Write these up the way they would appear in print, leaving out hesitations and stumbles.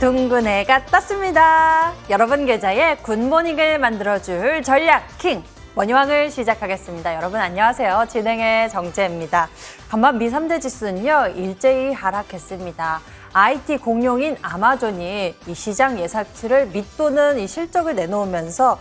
둥근 해가 떴습니다. 여러분 계좌에 굿모닝을 만들어줄 전략 킹 머니왕을 시작하겠습니다. 여러분 안녕하세요. 진행의 정재입니다. 간밤 미 3대 지수는요 일제히 하락했습니다. IT 공룡인 아마존이 이 시장 예상치를 밑도는 이 실적을 내놓으면서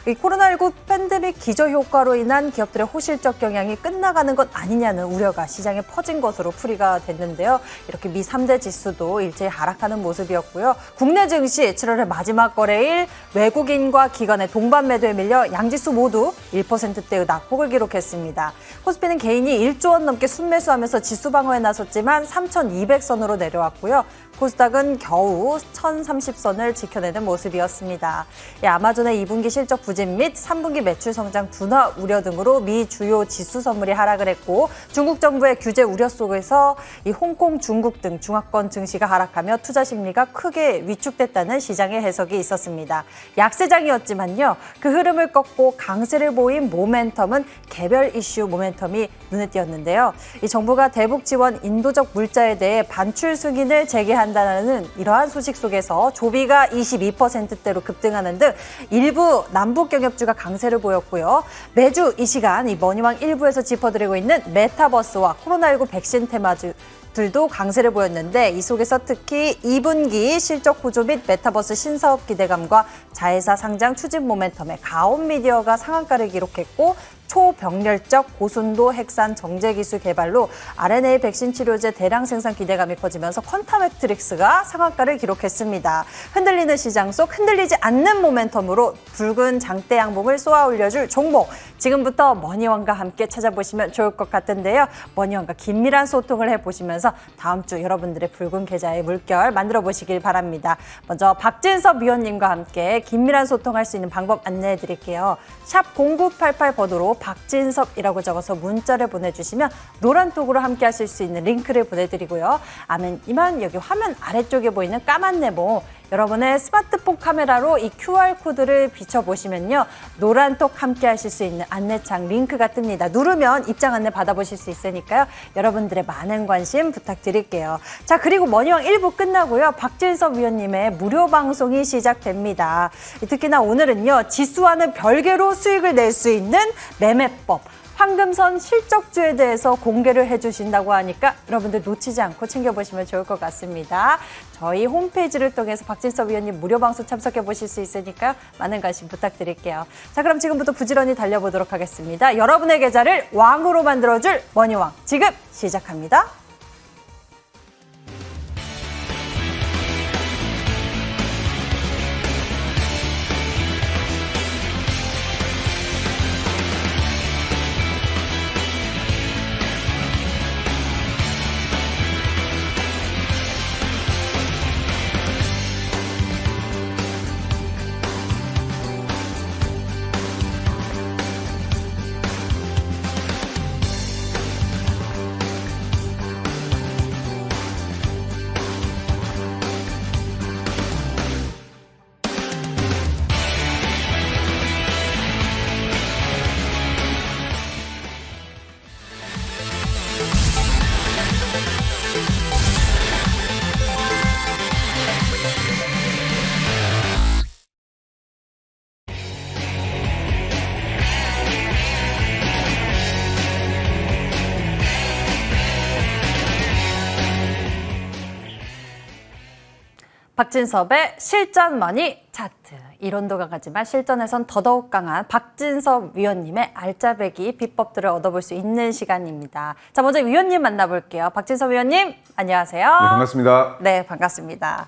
이 코로나19 팬데믹 기저 효과로 인한 기업들의 호실적 경향이 끝나가는 것 아니냐는 우려가 시장에 퍼진 것으로 풀이가 됐는데요. 이렇게 미 3대 지수도 일제히 하락하는 모습이었고요. 국내 증시 7월의 마지막 거래일 외국인과 기관의 동반 매도에 밀려 양지수 모두 1%대의 낙폭을 기록했습니다. 코스피는 개인이 1조 원 넘게 순매수하면서 지수 방어에 나섰지만 3,200선으로 내려왔고요. 코스닥은 겨우 1,030선을 지켜내는 모습이었습니다. 아마존의 2분기 실적 부진 및 3분기 매출 성장 둔화 우려 등으로 미 주요 지수 선물이 하락을 했고 중국 정부의 규제 우려 속에서 이 홍콩, 중국 등 중화권 증시가 하락하며 투자 심리가 크게 위축됐다는 시장의 해석이 있었습니다. 약세장이었지만요. 그 흐름을 꺾고 강세를 보인 모멘텀은 개별 이슈 모멘텀이 눈에 띄었는데요. 이 정부가 대북 지원 인도적 물자에 대해 반출 승인을 재개한다는 이러한 소식 속에서 조비가 22%대로 급등하는 등 일부 남북 경협주가 강세를 보였고요. 매주 이 시간 이 머니왕 1부에서 짚어드리고 있는 메타버스와 코로나19 백신 테마주들도 강세를 보였는데 이 속에서 특히 2분기 실적 구조 및 메타버스 신사업 기대감과 자회사 상장 추진 모멘텀에 가온미디어가 상한가를 기록했고 초병렬적 고순도 핵산 정제기술 개발로 RNA 백신 치료제 대량 생산 기대감이 커지면서 퀀타매트릭스가 상한가를 기록했습니다. 흔들리는 시장 속 흔들리지 않는 모멘텀으로 붉은 장대 양봉을 쏘아 올려줄 종목. 지금부터 머니왕과 함께 찾아보시면 좋을 것 같은데요. 머니왕과 긴밀한 소통을 해보시면서 다음 주 여러분들의 붉은 계좌의 물결 만들어 보시길 바랍니다. 먼저 박진섭 위원님과 함께 긴밀한 소통할 수 있는 방법 안내해 드릴게요. 샵 0988 번호로 박진섭이라고 적어서 문자를 보내주시면 노란톡으로 함께 하실 수 있는 링크를 보내드리고요. 아니면 여기 화면 아래쪽에 보이는 까만 네모 여러분의 스마트폰 카메라로 이 QR코드를 비춰보시면요. 노란톡 함께 하실 수 있는 안내창 링크가 뜹니다. 누르면 입장 안내 받아보실 수 있으니까요. 여러분들의 많은 관심 부탁드릴게요. 자, 그리고 머니왕 1부 끝나고요. 박진섭 위원님의 무료 방송이 시작됩니다. 특히나 오늘은요. 지수와는 별개로 수익을 낼 수 있는 매매법. 황금선 실적주에 대해서 공개를 해주신다고 하니까 여러분들 놓치지 않고 챙겨보시면 좋을 것 같습니다. 저희 홈페이지를 통해서 박진섭 위원님 무료 방송 참석해 보실 수 있으니까 많은 관심 부탁드릴게요. 자, 그럼 지금부터 부지런히 달려보도록 하겠습니다. 여러분의 계좌를 왕으로 만들어줄 머니왕 지금 시작합니다. 박진섭의 실전 머니 차트. 이론도 강하지만 실전에선 더더욱 강한 박진섭 위원님의 알짜배기 비법들을 얻어볼 수 있는 시간입니다. 자, 먼저 위원님 만나볼게요. 박진섭 위원님, 안녕하세요. 네, 반갑습니다. 네, 반갑습니다.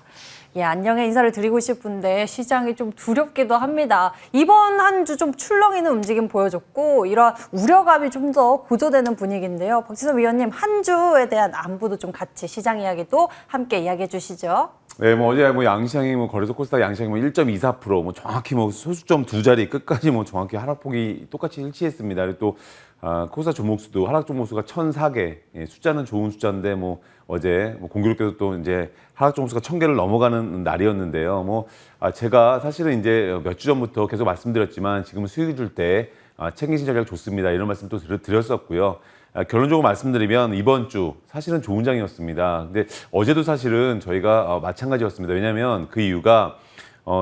예, 안녕의 인사를 드리고 싶은데 시장이 좀 두렵기도 합니다. 이번 한 주 좀 출렁이는 움직임 보여줬고 이런 우려감이 좀 더 고조되는 분위기인데요. 박진섭 위원님, 한 주에 대한 안부도 좀 같이 시장 이야기도 함께 이야기해 주시죠. 네, 어제 양시장이 거래소 코스닥 양시장이 1.24% 정확히 소수점 두 자리 끝까지 정확히 하락폭이 똑같이 일치했습니다. 그리고 또 코스닥 종목수도 하락 종목수가 1,004개. 예, 숫자는 좋은 숫자인데 어제 공교롭게도 또 이제 하락 종목수가 1,000개를 넘어가는 날이었는데요. 제가 사실은 이제 몇 주 전부터 계속 말씀드렸지만 지금 수익을 줄 때 챙기신 전략 좋습니다. 이런 말씀 또 드렸었고요. 결론적으로 말씀드리면 이번 주 사실은 좋은 장이었습니다. 근데 어제도 사실은 저희가 마찬가지였습니다. 왜냐하면 그 이유가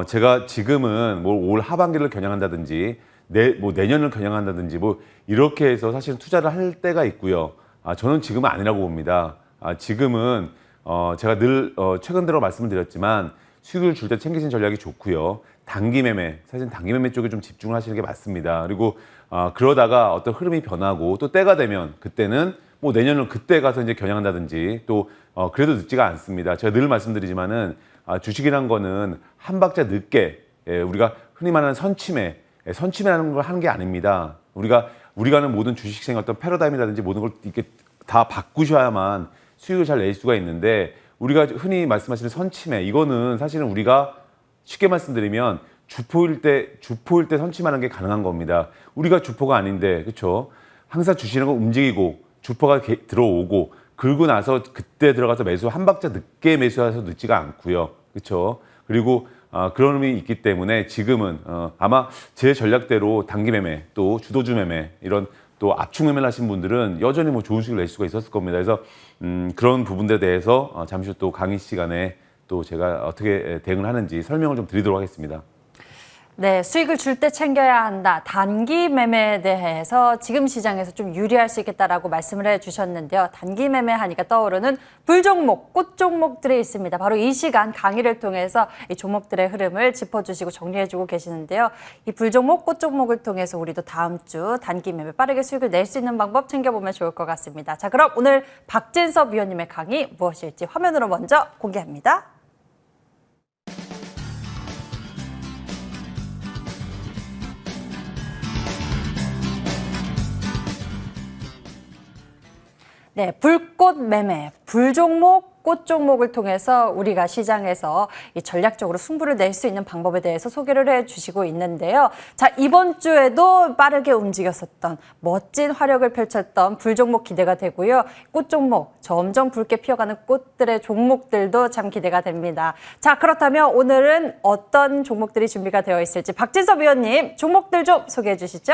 제가 지금은 뭐 올 하반기를 겨냥한다든지 내년을 겨냥한다든지 뭐 이렇게 해서 사실은 투자를 할 때가 있고요. 저는 지금은 아니라고 봅니다. 지금은 제가 늘 최근 들어 말씀을 드렸지만 수익을 줄 때 챙기신 전략이 좋고요. 단기 매매, 사실 단기 매매 쪽에 좀 집중을 하시는 게 맞습니다. 그리고 그러다가 어떤 흐름이 변하고 또 때가 되면 그때는 뭐 내년은 그때 가서 이제 겨냥한다든지 또 그래도 늦지가 않습니다. 제가 늘 말씀드리지만은 주식이란 거는 한 박자 늦게 우리가 흔히 말하는 선침해라는 걸 하는 게 아닙니다. 우리가 하는 모든 주식생 어떤 패러다임이라든지 모든 걸 이렇게 다 바꾸셔야만 수익을 잘 낼 수가 있는데 우리가 흔히 말씀하시는 선침해 이거는 사실은 우리가 쉽게 말씀드리면 주포일 때 선침하는 게 가능한 겁니다. 우리가 주포가 아닌데 그렇죠? 항상 주시는 거 움직이고 주포가 들어오고 그러고 나서 그때 들어가서 매수 한 박자 늦게 매수해서 늦지가 않고요. 그렇죠? 그리고 그런 의미 있기 때문에 지금은 아마 제 전략대로 단기 매매 또 주도주 매매 이런 또 압축 매매를 하신 분들은 여전히 뭐 좋은 수익을 낼 수가 있었을 겁니다. 그래서 그런 부분들에 대해서 잠시 후 또 강의 시간에 또 제가 어떻게 대응을 하는지 설명을 좀 드리도록 하겠습니다. 네, 수익을 줄 때 챙겨야 한다. 단기 매매에 대해서 지금 시장에서 좀 유리할 수 있겠다라고 말씀을 해주셨는데요. 단기 매매하니까 떠오르는 불종목, 꽃종목들이 있습니다. 바로 이 시간 강의를 통해서 이 종목들의 흐름을 짚어주시고 정리해주고 계시는데요. 이 불종목, 꽃종목을 통해서 우리도 다음 주 단기 매매 빠르게 수익을 낼 수 있는 방법 챙겨보면 좋을 것 같습니다. 자, 그럼 오늘 박진섭 위원님의 강의 무엇일지 화면으로 먼저 공개합니다. 네, 불꽃 매매, 불종목, 꽃종목을 통해서 우리가 시장에서 이 전략적으로 승부를 낼 수 있는 방법에 대해서 소개를 해주시고 있는데요. 자, 이번 주에도 빠르게 움직였었던 멋진 화력을 펼쳤던 불종목 기대가 되고요. 꽃종목, 점점 붉게 피어가는 꽃들의 종목들도 참 기대가 됩니다. 자, 그렇다면 오늘은 어떤 종목들이 준비가 되어 있을지 박진섭 위원님, 종목들 좀 소개해 주시죠.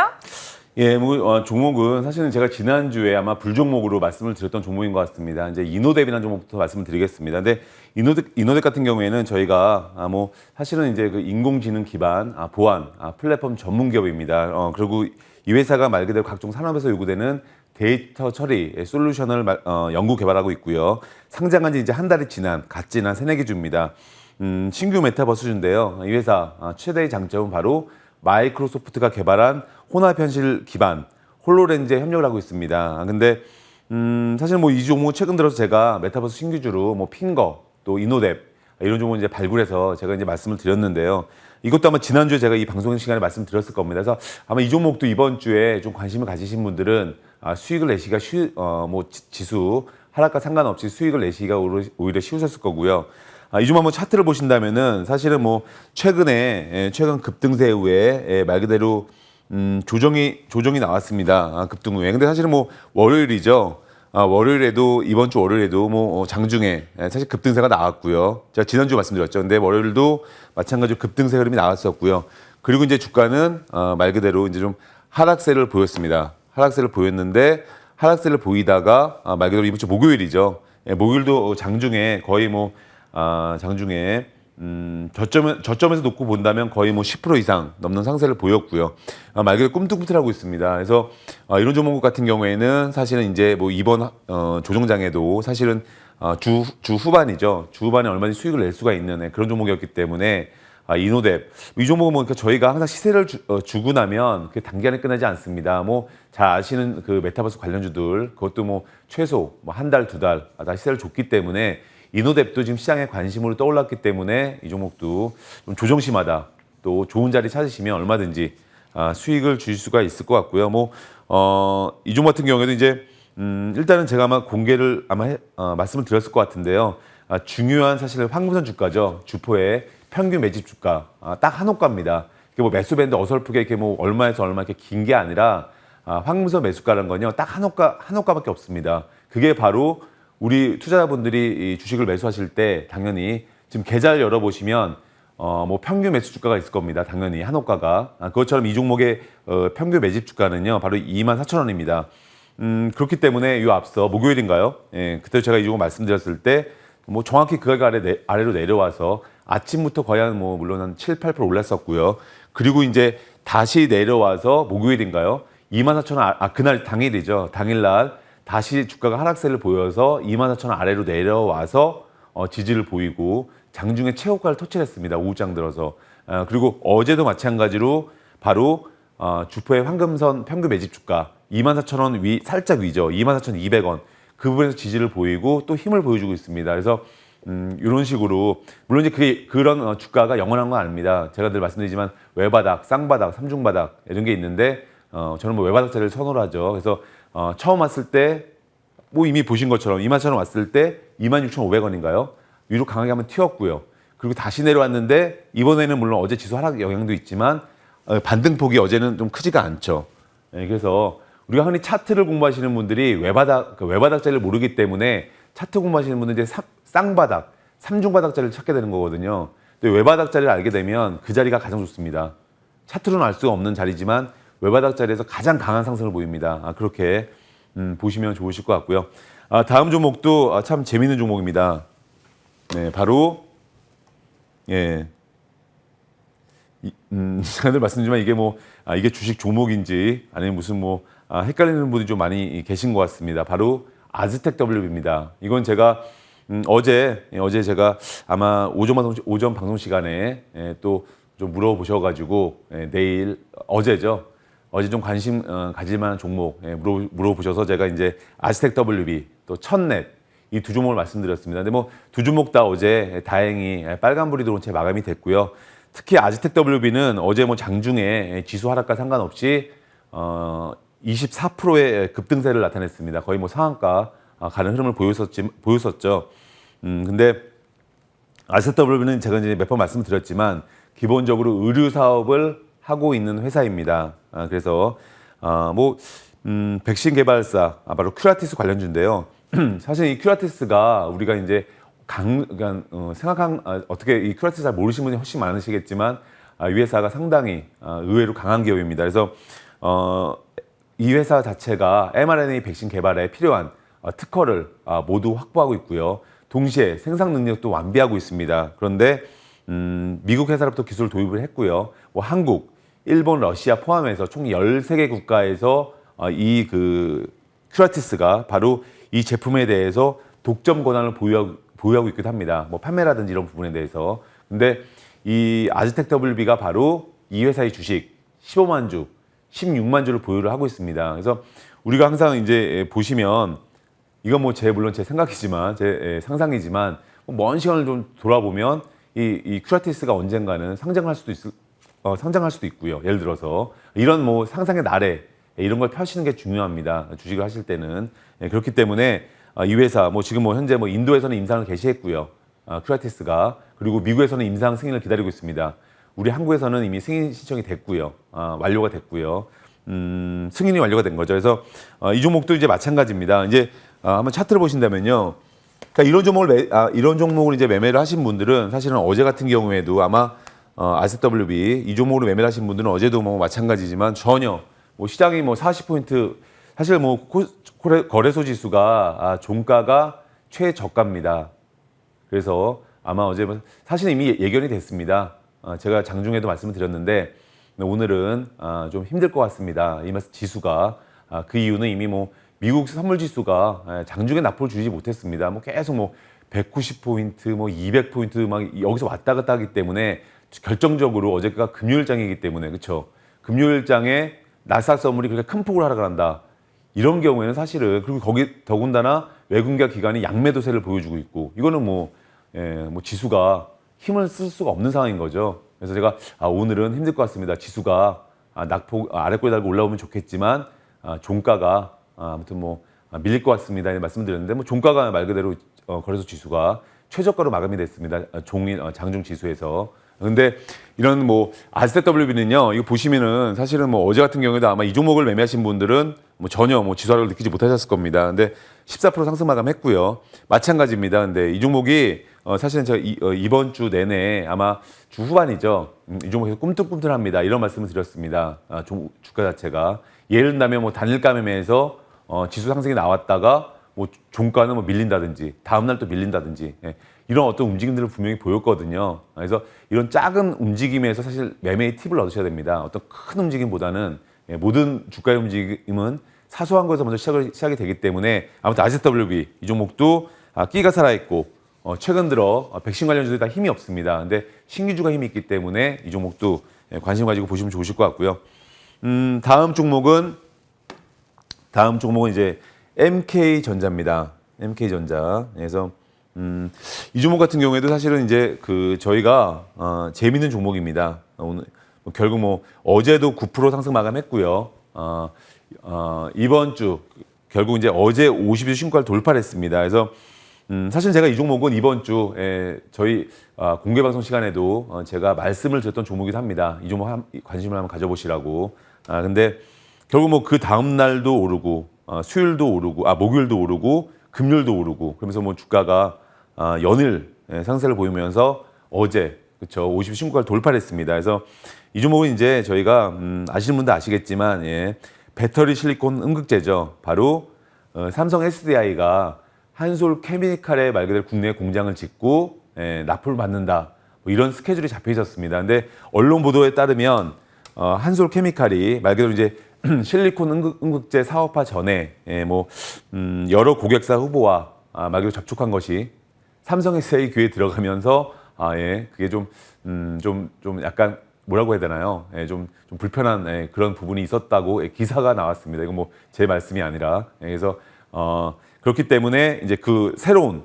예, 뭐 종목은 사실은 제가 지난주에 아마 불종목으로 말씀을 드렸던 종목인 것 같습니다. 이제 이노뎁이라는 종목부터 말씀을 드리겠습니다. 근데 이노뎁 같은 경우에는 저희가 뭐 사실은 이제 그 인공지능 기반 보안 플랫폼 전문 기업입니다. 그리고 이 회사가 말 그대로 각종 산업에서 요구되는 데이터 처리 솔루션을 연구 개발하고 있고요. 상장한 지 이제 한 달이 갓 지난 새내기 주입니다. 신규 메타버스주인데요. 이 회사 최대의 장점은 바로 마이크로소프트가 개발한 혼합현실 기반 홀로렌즈에 협력을 하고 있습니다. 근데 사실 뭐 이 종목 최근 들어서 제가 메타버스 신규주로 뭐 핑거 또 이노뎁 이런 종목을 이제 발굴해서 제가 이제 말씀을 드렸는데요. 이것도 아마 지난주에 제가 이 방송 시간에 말씀드렸을 겁니다. 그래서 아마 이 종목도 이번 주에 좀 관심을 가지신 분들은 수익을 내시기가 뭐 지수 하락과 상관없이 수익을 내시기가 오히려 쉬우셨을 거고요. 이 종목 한번 차트를 보신다면은 사실은 뭐 최근 급등세 후에 말 그대로 조정이 나왔습니다. 급등 후에. 근데 사실은 뭐 월요일이죠. 월요일에도 이번 주 월요일에도 뭐 장중에 사실 급등세가 나왔고요. 제가 지난주 말씀드렸죠. 근데 월요일도 마찬가지로 급등세 흐름이 나왔었고요. 그리고 이제 주가는 말 그대로 이제 좀 하락세를 보였습니다. 하락세를 보였는데 하락세를 보이다가 말 그대로 이번 주 목요일이죠. 목요일도 장중에 거의 뭐 장중에 저점에서 놓고 본다면 거의 뭐 10% 이상 넘는 상세를 보였고요. 말 그대로 꿈틀꿈틀하고 있습니다. 그래서 이런 종목 같은 경우에는 사실은 이제 뭐 이번 조정장에도 사실은 주 후반이죠. 주 후반에 얼마든지 수익을 낼 수가 있는 그런 종목이었기 때문에 이노뎁 이 종목은 뭐 저희가 항상 시세를 주고 나면 그 단기간에 끝나지 않습니다. 뭐 잘 아시는 그 메타버스 관련주들 그것도 뭐 최소 뭐 한 달, 두 달 다 시세를 줬기 때문에 이노뎁도 지금 시장에 관심으로 떠올랐기 때문에 이 종목도 좀 조정시마다 또 좋은 자리 찾으시면 얼마든지 수익을 주실 수가 있을 것 같고요. 뭐 이 종목 같은 경우에도 이제 일단은 제가 아마 공개를 말씀을 드렸을 것 같은데요. 중요한 사실 황금선 주가죠. 주포의 평균 매집 주가 딱 한 호가입니다. 이게 뭐 매수 밴드 어설프게 이렇게 뭐 얼마에서 얼마 이렇게 긴 게 아니라 황금선 매수가라는 건요. 딱 한 호가밖에 없습니다. 그게 바로 우리 투자자분들이 이 주식을 매수하실 때 당연히 지금 계좌를 열어보시면 뭐 평균 매수 주가가 있을 겁니다. 당연히 한호가가. 그것처럼 이 종목의 평균 매집 주가는요, 바로 24,000원입니다. 그렇기 때문에 이 앞서 목요일인가요? 예, 그때 제가 이 종목 말씀드렸을 때 뭐 정확히 그 아래로 내려와서 아침부터 거의 한 뭐 물론 한 7, 8% 올랐었고요. 그리고 이제 다시 내려와서 목요일인가요? 24,000원, 그날 당일이죠. 당일날 다시 주가가 하락세를 보여서 24,000원 아래로 내려와서 지지를 보이고 장중에 최고가를 터치했습니다. 오후장 들어서. 그리고 어제도 마찬가지로 바로 주포의 황금선 평균 매집 주가 24,000원 살짝 위죠. 24,200원. 그 부분에서 지지를 보이고 또 힘을 보여주고 있습니다. 그래서 이런 식으로 물론 이제 그런 주가가 영원한 건 아닙니다. 제가 늘 말씀드리지만 외바닥, 쌍바닥, 삼중바닥 이런 게 있는데 저는 뭐 외바닥 자리를 선호를 하죠. 그래서 처음 왔을 때 뭐 이미 보신 것처럼 24,000원 왔을 때 26,500원인가요? 위로 강하게 한번 튀었고요. 그리고 다시 내려왔는데 이번에는 물론 어제 지수 하락 영향도 있지만 반등폭이 어제는 좀 크지가 않죠. 그래서 우리가 흔히 차트를 공부하시는 분들이 외바닥 자리를 모르기 때문에 차트 공부하시는 분들은 이제 쌍바닥, 삼중바닥 자리를 찾게 되는 거거든요. 근데 외바닥 자리를 알게 되면 그 자리가 가장 좋습니다. 차트로는 알 수가 없는 자리지만 외바닥 자리에서 가장 강한 상승을 보입니다. 그렇게 보시면 좋으실 것 같고요. 다음 종목도 참 재미있는 종목입니다. 네, 바로 예. 제가 늘 말씀드리지만 이게 이게 주식 종목인지 아니면 무슨 헷갈리는 분들이 좀 많이 계신 것 같습니다. 바로 아즈텍 WB입니다. 이건 제가 어제 제가 아마 오전 방송 시간에 또 좀 물어보셔가지고 내일 어제죠. 어제 좀 관심 가질 만한 종목 물어보셔서 제가 이제 아즈텍 WB 또 첫넷 이 두 종목을 말씀드렸습니다. 근데 두 종목 다 어제 다행히 빨간불이 들어온 채 마감이 됐고요. 특히 아즈텍 WB는 어제 장중에 지수 하락과 상관없이 24%의 급등세를 나타냈습니다. 거의 상한가 가는 흐름을 보였었죠. 근데 아즈텍 WB는 제가 이제 몇 번 말씀드렸지만 기본적으로 의류 사업을 하고 있는 회사입니다. 그래서 백신 개발사 바로 큐라티스 관련주인데요. 사실 이 큐라티스가 우리가 이제 어떻게 이 큐라티스 잘 모르시는 분이 훨씬 많으시겠지만 이 회사가 상당히 의외로 강한 기업입니다. 그래서 이 회사 자체가 mRNA 백신 개발에 필요한 특허를 모두 확보하고 있고요. 동시에 생산 능력도 완비하고 있습니다. 그런데 미국 회사로부터 기술을 도입을 했고요. 한국, 일본, 러시아 포함해서 총 13개 국가에서 이 큐라티스가 바로 이 제품에 대해서 독점 권한을 보유하고 있기도 합니다. 판매라든지 이런 부분에 대해서. 근데 이 아즈텍 WB가 바로 이 회사의 주식 15만 주, 16만 주를 보유를 하고 있습니다. 그래서 우리가 항상 이제 보시면 이건 물론 제 생각이지만 제 상상이지만 먼 시간을 좀 돌아보면 이 큐라티스가 언젠가는 상장할 수도 있고요. 예를 들어서 이런 상상의 나래 이런 걸 펴시는 게 중요합니다. 주식을 하실 때는. 그렇기 때문에 이 회사 지금 현재 인도에서는 임상을 개시했고요. 큐라티스가. 그리고 미국에서는 임상 승인을 기다리고 있습니다. 우리 한국에서는 이미 승인 신청이 됐고요. 완료가 됐고요. 승인이 완료가 된 거죠. 그래서 이 종목도 이제 마찬가지입니다. 이제 한번 차트를 보신다면요. 그러니까 이런 종목을 이제 매매를 하신 분들은 사실은 어제 같은 경우에도 아마 RSWB 이 종목으로 매매를 하신 분들은 어제도 마찬가지지만 전혀 시장이 40포인트 사실 거래소 지수가 종가가 최저가입니다. 그래서 아마 어제 사실 이미 예견이 됐습니다. 제가 장중에도 말씀을 드렸는데 오늘은 좀 힘들 것 같습니다. 이 지수가 그 이유는 이미 미국 선물 지수가 장중에 낙폭을 주지 못했습니다. 계속 190포인트, 200포인트 여기서 왔다 갔다 하기 때문에 결정적으로 어제가 금요일장이기 때문에 그렇죠. 금요일장에 나스닥 선물이 그렇게 큰 폭으로 하락을 한다. 이런 경우에는 사실은 그리고 거기 더군다나 외국인가 기관이 양매도세를 보여주고 있고 이거는 지수가 힘을 쓸 수가 없는 상황인 거죠. 그래서 제가 오늘은 힘들 것 같습니다. 지수가 낙폭 아래꼬리 달고 올라오면 좋겠지만 종가가 아무튼 밀릴 것 같습니다. 말씀드렸는데 종가가 말 그대로 거래소 지수가 최저가로 마감이 됐습니다. 장중 지수에서. 근데 이런 아즈텍 WB는요. 이거 보시면은 사실은 어제 같은 경우에도 아마 이 종목을 매매하신 분들은 전혀 지수 하락을 느끼지 못하셨을 겁니다. 근데 14% 상승 마감했고요. 마찬가지입니다. 근데 이 종목이 사실은 제가 이번 주 내내 아마 주 후반이죠. 이 종목에서 꿈틀꿈틀합니다. 이런 말씀을 드렸습니다. 주가 자체가 예를 들면 뭐 단일가 매매에서 지수 상승이 나왔다가 뭐 종가는 뭐 밀린다든지 다음 날 또 밀린다든지 이런 어떤 움직임들을 분명히 보였거든요. 그래서 이런 작은 움직임에서 사실 매매의 팁을 얻으셔야 됩니다. 어떤 큰 움직임보다는 모든 주가의 움직임은 사소한 거에서 먼저 시작이 되기 때문에 아무튼 RCWB 이 종목도 끼가 살아있고 최근 들어 백신 관련주들이 다 힘이 없습니다. 근데 신규주가 힘이 있기 때문에 이 종목도 관심 가지고 보시면 좋으실 것 같고요. 다음 종목은 이제 MK전자입니다. MK전자. 그래서 이 종목 같은 경우에도 사실은 이제 저희가 재밌는 종목입니다. 오늘 결국 뭐 어제도 9% 상승 마감했고요. 이번 주 결국 이제 어제 50일 신고가를 돌파를 했습니다. 그래서 사실 제가 이 종목은 이번 주 저희 공개 방송 시간에도 제가 말씀을 드렸던 종목이기도 합니다. 이 종목 관심을 한번 가져보시라고. 근데 결국 뭐 그 다음 날도 오르고 수요일도 오르고 목요일도 오르고 금요일도 오르고 그러면서 뭐 주가가 연일 상승을 보이면서 어제 그렇죠 50일 신고가를 돌파를 했습니다. 그래서 이 종목은 이제 저희가 아시는 분도 아시겠지만 배터리 실리콘 음극재죠. 바로 삼성 SDI가 한솔 케미칼에 말 그대로 국내에 공장을 짓고 납품을 받는다. 뭐 이런 스케줄이 잡혀 있었습니다. 근데 언론 보도에 따르면 한솔 케미칼이 말 그대로 이제 실리콘 음극재 사업화 전에 여러 고객사 후보와 말 그대로 접촉한 것이 삼성 SDI 귀에 들어가면서 그게 좀 약간 뭐라고 해야 되나요? 좀 불편한 그런 부분이 있었다고 기사가 나왔습니다. 이건 뭐 제 말씀이 아니라 그래서 그렇기 때문에 이제 그 새로운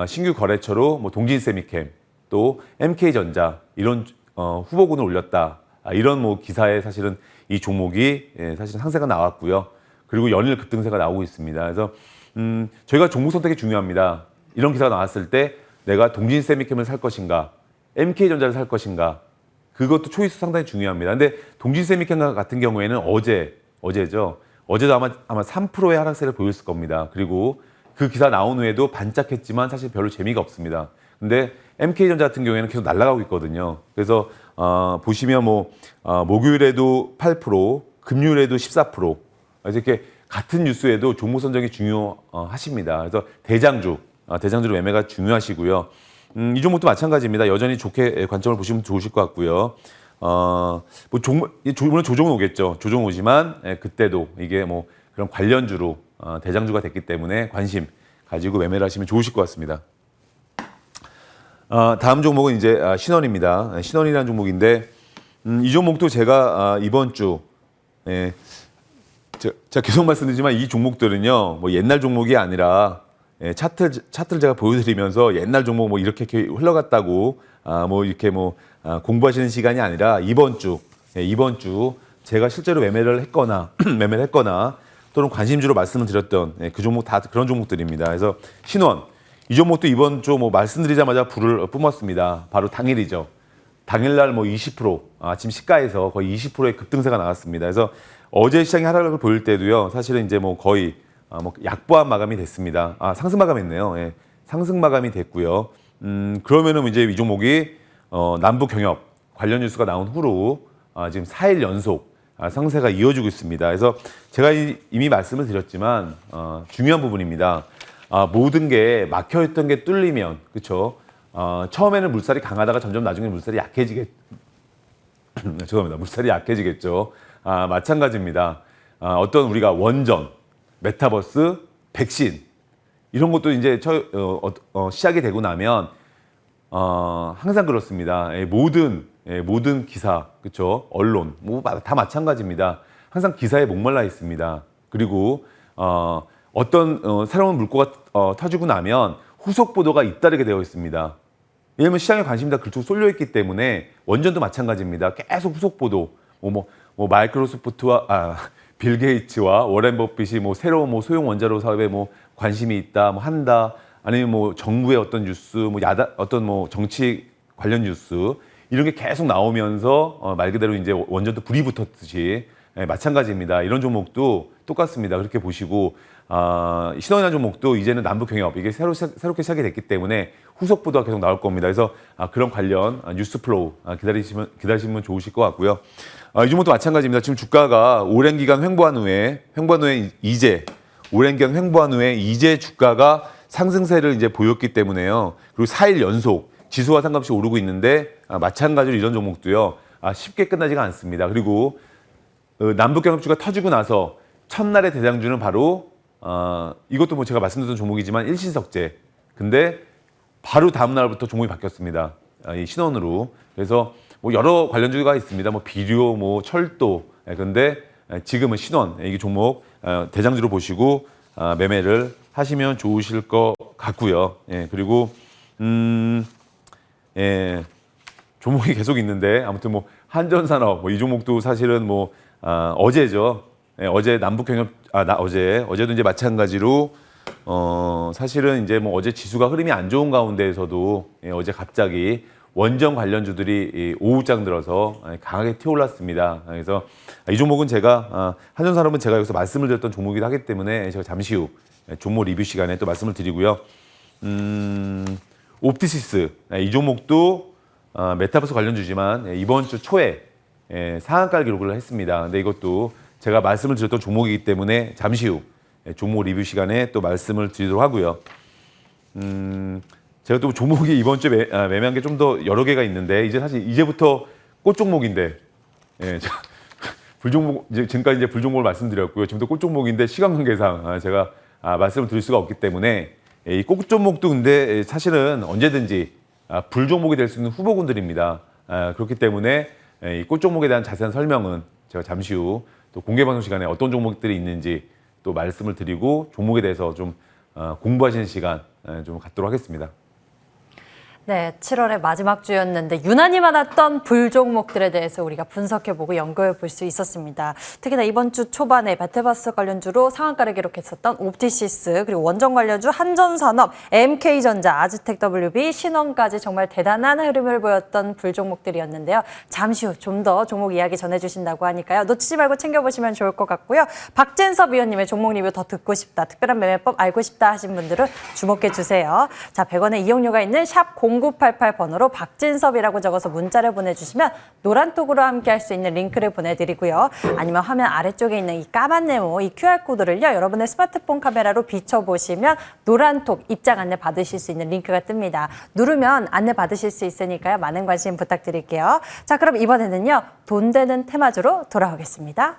신규 거래처로 뭐 동진세미캠 또 MK전자 이런 후보군을 올렸다. 이런 뭐 기사에 사실은 이 종목이 사실 상세가 나왔고요. 그리고 연일 급등세가 나오고 있습니다. 그래서 저희가 종목 선택이 중요합니다. 이런 기사가 나왔을 때 내가 동진세미캠을 살 것인가, MK전자를 살 것인가, 그것도 초이스 상당히 중요합니다. 근데 동진세미캠 같은 경우에는 어제죠. 어제도 아마 3%의 하락세를 보였을 겁니다. 그리고 그 기사 나온 후에도 반짝했지만 사실 별로 재미가 없습니다. 근데 MK전자 같은 경우에는 계속 날아가고 있거든요. 그래서 보시면 목요일에도 8%, 금요일에도 14%. 그래서 이렇게 같은 뉴스에도 종목 선정이 중요하십니다. 그래서 대장주로 매매가 중요하시고요. 이 종목도 마찬가지입니다. 여전히 좋게 관점을 보시면 좋으실 것 같고요. 물론 조정은 오겠죠. 조정 오지만 그때도 이게 뭐 그런 관련주로 대장주가 됐기 때문에 관심 가지고 매매를 하시면 좋으실 것 같습니다. 다음 종목은 이제 신원입니다. 신원이라는 종목인데 이 종목도 제가 이번 주 제가 계속 말씀드리지만 이 종목들은요 뭐 옛날 종목이 아니라 차트를 제가 보여드리면서 옛날 종목 뭐 이렇게 흘러갔다고 이렇게 공부하시는 시간이 아니라 이번 주 제가 실제로 매매를 했거나 또는 관심주로 말씀을 드렸던 그 종목 다 그런 종목들입니다. 그래서 신원 이 종목도 이번 주 말씀드리자마자 불을 뿜었습니다. 바로 당일이죠. 당일날 20% 아침 시가에서 거의 20%의 급등세가 나왔습니다. 그래서 어제 시장이 하락을 보일 때도요 사실은 이제 거의 약보합 마감이 됐습니다. 상승 마감했네요. 상승 마감이 됐고요. 그러면은 이제 이 종목이 남북 경협 관련 뉴스가 나온 후로 지금 4일 연속 상세가 이어지고 있습니다. 그래서 제가 이미 말씀을 드렸지만 중요한 부분입니다. 모든 게 막혀있던 게 뚫리면 그렇죠. 처음에는 물살이 강하다가 점점 나중에 물살이 죄송합니다. 물살이 약해지겠죠. 마찬가지입니다. 어떤 우리가 원전 메타버스, 백신 이런 것도 이제 시작이 되고 나면 항상 그렇습니다. 모든 기사, 그렇죠? 언론 다 마찬가지입니다. 항상 기사에 목말라 있습니다. 그리고 어떤 새로운 물꼬가 터지고 나면 후속 보도가 잇따르게 되어 있습니다. 왜냐하면 시장에 관심이 다 그쪽으로 쏠려 있기 때문에 원전도 마찬가지입니다. 계속 후속 보도, 마이크로소프트와 빌 게이츠와 워렌 버핏이 새로운 소형 원자로 사업에 관심이 있다, 한다, 아니면 정부의 어떤 뉴스, 어떤 정치 관련 뉴스 이런 게 계속 나오면서 말 그대로 이제 원전도 불이 붙었듯이 마찬가지입니다. 이런 종목도 똑같습니다. 그렇게 보시고 신원이라는 종목도 이제는 남북 경협 이게 새롭게 시작이 됐기 때문에 후속 보도가 계속 나올 겁니다. 그래서 그런 관련 뉴스 플로우 기다리시면 좋으실 것 같고요. 이 종목도 마찬가지입니다. 지금 주가가 오랜 기간 횡보한 후에 오랜 기간 횡보한 후에 이제 주가가 상승세를 이제 보였기 때문에요. 그리고 4일 연속 지수와 상관없이 오르고 있는데 마찬가지로 이런 종목도요. 쉽게 끝나지가 않습니다. 그리고 남북 경협주가 터지고 나서 첫날의 대장주는 바로 이것도 뭐 제가 말씀드렸던 종목이지만 일신석재. 근데 바로 다음 날부터 종목이 바뀌었습니다. 이 신원으로. 그래서 뭐 여러 관련주가 있습니다. 뭐 비료, 뭐 철도. 근데 지금은 신원 이 종목 대장주로 보시고 매매를 하시면 좋으실 것 같고요. 그리고 종목이 계속 있는데 아무튼 뭐 한전산업 이 종목도 사실은 뭐 어제죠. 어제 남북경협 어제도 이제 마찬가지로 사실은 이제 뭐 어제 지수가 흐름이 안 좋은 가운데에서도 어제 갑자기 원전 관련주들이 오후장 들어서 강하게 튀어올랐습니다. 그래서 이 종목은 제가 한전산업은 제가 여기서 말씀을 드렸던 종목이기도 하기 때문에 제가 잠시 후 종목 리뷰 시간에 또 말씀을 드리고요. 옵티시스 이 종목도 메타버스 관련주지만 이번 주 초에 상한가 기록을 했습니다. 근데 이것도 제가 말씀을 드렸던 종목이기 때문에 잠시 후 종목 리뷰 시간에 또 말씀을 드리도록 하고요. 제가 또 종목이 이번 주에 매매한 게 좀 더 여러 개가 있는데 이제 사실 이제부터 꽃 종목인데 불종목 지금까지 이제 불종목을 말씀드렸고요. 지금도 꽃 종목인데 시간 관계상 제가 말씀을 드릴 수가 없기 때문에 이 꽃 종목도 근데 사실은 언제든지 불종목이 될 수 있는 후보군들입니다. 그렇기 때문에 이 꽃 종목에 대한 자세한 설명은 제가 잠시 후 또 공개 방송 시간에 어떤 종목들이 있는지 또 말씀을 드리고 종목에 대해서 좀 공부하시는 시간 좀 갖도록 하겠습니다. 네, 7월의 마지막 주였는데 유난히 많았던 불종목들에 대해서 우리가 분석해보고 연구해볼 수 있었습니다. 특히나 이번 주 초반에 메타버스 관련주로 상한가를 기록했었던 옵티시스, 그리고 원전 관련주 한전산업, MK전자, 아즈텍WB, 신원까지 정말 대단한 흐름을 보였던 불종목들이었는데요. 잠시 후 좀 더 종목 이야기 전해주신다고 하니까요. 놓치지 말고 챙겨보시면 좋을 것 같고요. 박진섭 위원님의 종목 리뷰 더 듣고 싶다, 특별한 매매법 알고 싶다 하신 분들은 주목해주세요. 자, 100원의 이용료가 있는 샵 0988 번호로 박진섭이라고 적어서 문자를 보내주시면 노란톡으로 함께 할 수 있는 링크를 보내드리고요. 아니면 화면 아래쪽에 있는 이 까만 네모, 이 QR코드를요. 여러분의 스마트폰 카메라로 비춰보시면 노란톡 입장 안내 받으실 수 있는 링크가 뜹니다. 누르면 안내 받으실 수 있으니까요. 많은 관심 부탁드릴게요. 자, 그럼 이번에는요. 돈 되는 테마주로 돌아오겠습니다.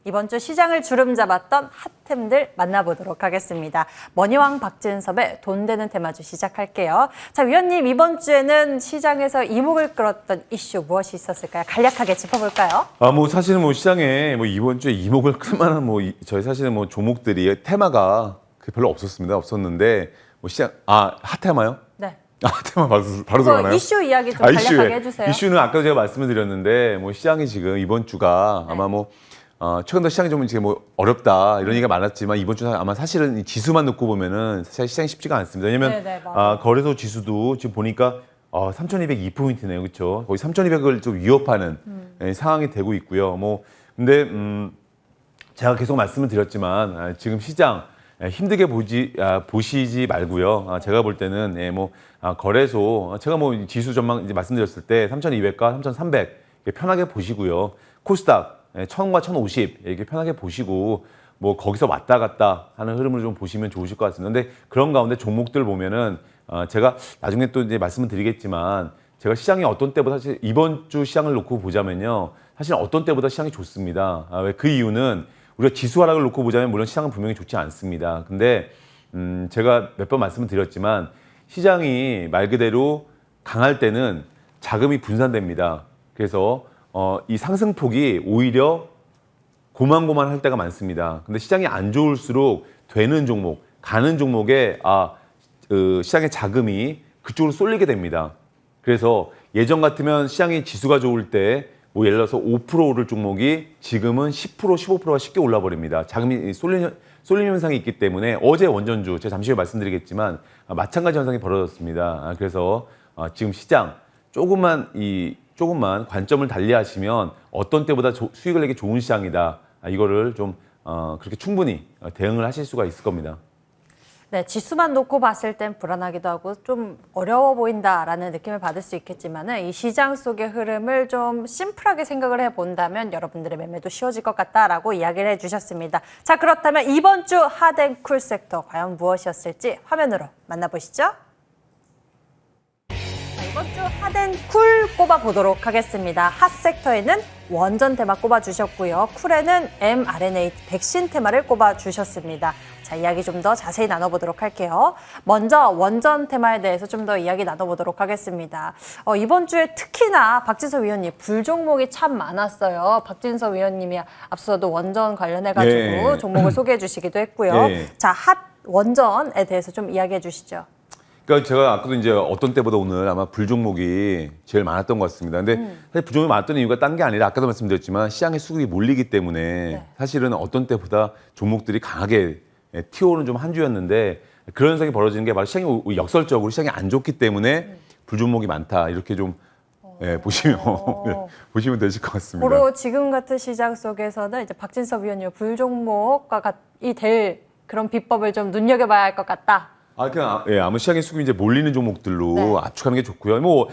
이번 주 시장을 주름잡았던 핫템들 만나보도록 하겠습니다. 머니왕 박진섭의 돈 되는 테마주 시작할게요. 자, 위원님, 이번 주에는 시장에서 이목을 끌었던 이슈 무엇이 있었을까요? 간략하게 짚어볼까요? 뭐 사실은 뭐 시장에 뭐 이번 주에 이목을 끌 만한 저희 사실은 뭐 종목들이 테마가 별로 없었는데 뭐 시장 핫테마요? 네. 테마 바로 들어가나요? 이슈 이야기 좀 간략하게 해주세요. 이슈는 아까 제가 말씀을 드렸는데 뭐 시장이 지금 이번 주가 아마 뭐 최근 들어 시장이 좀 지금 뭐 어렵다 이런 얘기가 많았지만 이번 주 아마 사실은 이 지수만 놓고 보면은 사실 시장이 쉽지가 않습니다. 왜냐면 거래소 지수도 지금 보니까 3,202포인트네요, 그렇죠? 거의 3,200을 좀 위협하는 상황이 되고 있고요. 뭐 근데 제가 계속 말씀을 드렸지만 지금 시장 힘들게 보시지 말고요. 제가 볼 때는 거래소 제가 뭐 지수 전망 이제 말씀드렸을 때 3,200과 3,300 편하게 보시고요. 코스닥 1,000과 1,050 이렇게 편하게 보시고 뭐 거기서 왔다 갔다 하는 흐름을 좀 보시면 좋으실 것 같습니다. 근데 그런 가운데 종목들 보면은 제가 나중에 또 이제 말씀을 드리겠지만 제가 시장이 어떤 때보다 사실 이번 주 시장을 놓고 보자면요. 사실 어떤 때보다 시장이 좋습니다. 왜 그 이유는 우리가 지수 하락을 놓고 보자면 물론 시장은 분명히 좋지 않습니다. 근데 제가 몇 번 말씀을 드렸지만 시장이 말 그대로 강할 때는 자금이 분산됩니다. 그래서 이 상승폭이 오히려 고만고만할 때가 많습니다. 근데 시장이 안 좋을수록 되는 종목, 가는 종목에 시장의 자금이 그쪽으로 쏠리게 됩니다. 그래서 예전 같으면 시장이 지수가 좋을 때 뭐 예를 들어서 5% 오를 종목이 지금은 10%, 15%가 쉽게 올라 버립니다. 자금이 쏠림 현상이 있기 때문에 어제 원전주 제가 잠시 후에 말씀드리겠지만 마찬가지 현상이 벌어졌습니다. 그래서 지금 시장 조금만 관점을 달리하시면 어떤 때보다 수익을 내기 좋은 시장이다. 이거를 좀 그렇게 충분히 대응을 하실 수가 있을 겁니다. 네, 지수만 놓고 봤을 땐 불안하기도 하고 좀 어려워 보인다라는 느낌을 받을 수 있겠지만은 이 시장 속의 흐름을 좀 심플하게 생각을 해본다면 여러분들의 매매도 쉬워질 것 같다라고 이야기를 해주셨습니다. 자, 그렇다면 이번 주 핫앤쿨 섹터 과연 무엇이었을지 화면으로 만나보시죠. 이번 주 핫앤쿨 꼽아보도록 하겠습니다. 핫 섹터에는 원전 테마 꼽아주셨고요. 쿨에는 mRNA 백신 테마를 꼽아주셨습니다. 자, 이야기 좀 더 자세히 나눠보도록 할게요. 먼저 원전 테마에 대해서 좀 더 이야기 나눠보도록 하겠습니다. 이번 주에 특히나 박진서 위원님 불종목이 참 많았어요. 박진서 위원님이 앞서도 원전 관련해가지고 종목을 소개해 주시기도 했고요. 자, 핫 원전에 대해서 좀 이야기해 주시죠. 그러니까 제가 아까도 이제 어떤 때보다 오늘 아마 불종목이 제일 많았던 것 같습니다. 근데 사실 불종목이 많았던 이유가 딴 게 아니라 아까도 말씀드렸지만 시장의 수급이 몰리기 때문에 사실은 어떤 때보다 종목들이 강하게 튀어오는 좀 한 주였는데 그런 현상이 벌어지는 게 바로 시장이 역설적으로 시장이 안 좋기 때문에 불종목이 많다 이렇게 좀 보시면 되실 것 같습니다. 바로 지금 같은 시장 속에서는 이제 박진섭 위원님 불종목이 될 그런 비법을 좀 눈여겨봐야 할 것 같다. 아무 시장의 수급이 이제 몰리는 종목들로 압축하는 게 좋고요. 뭐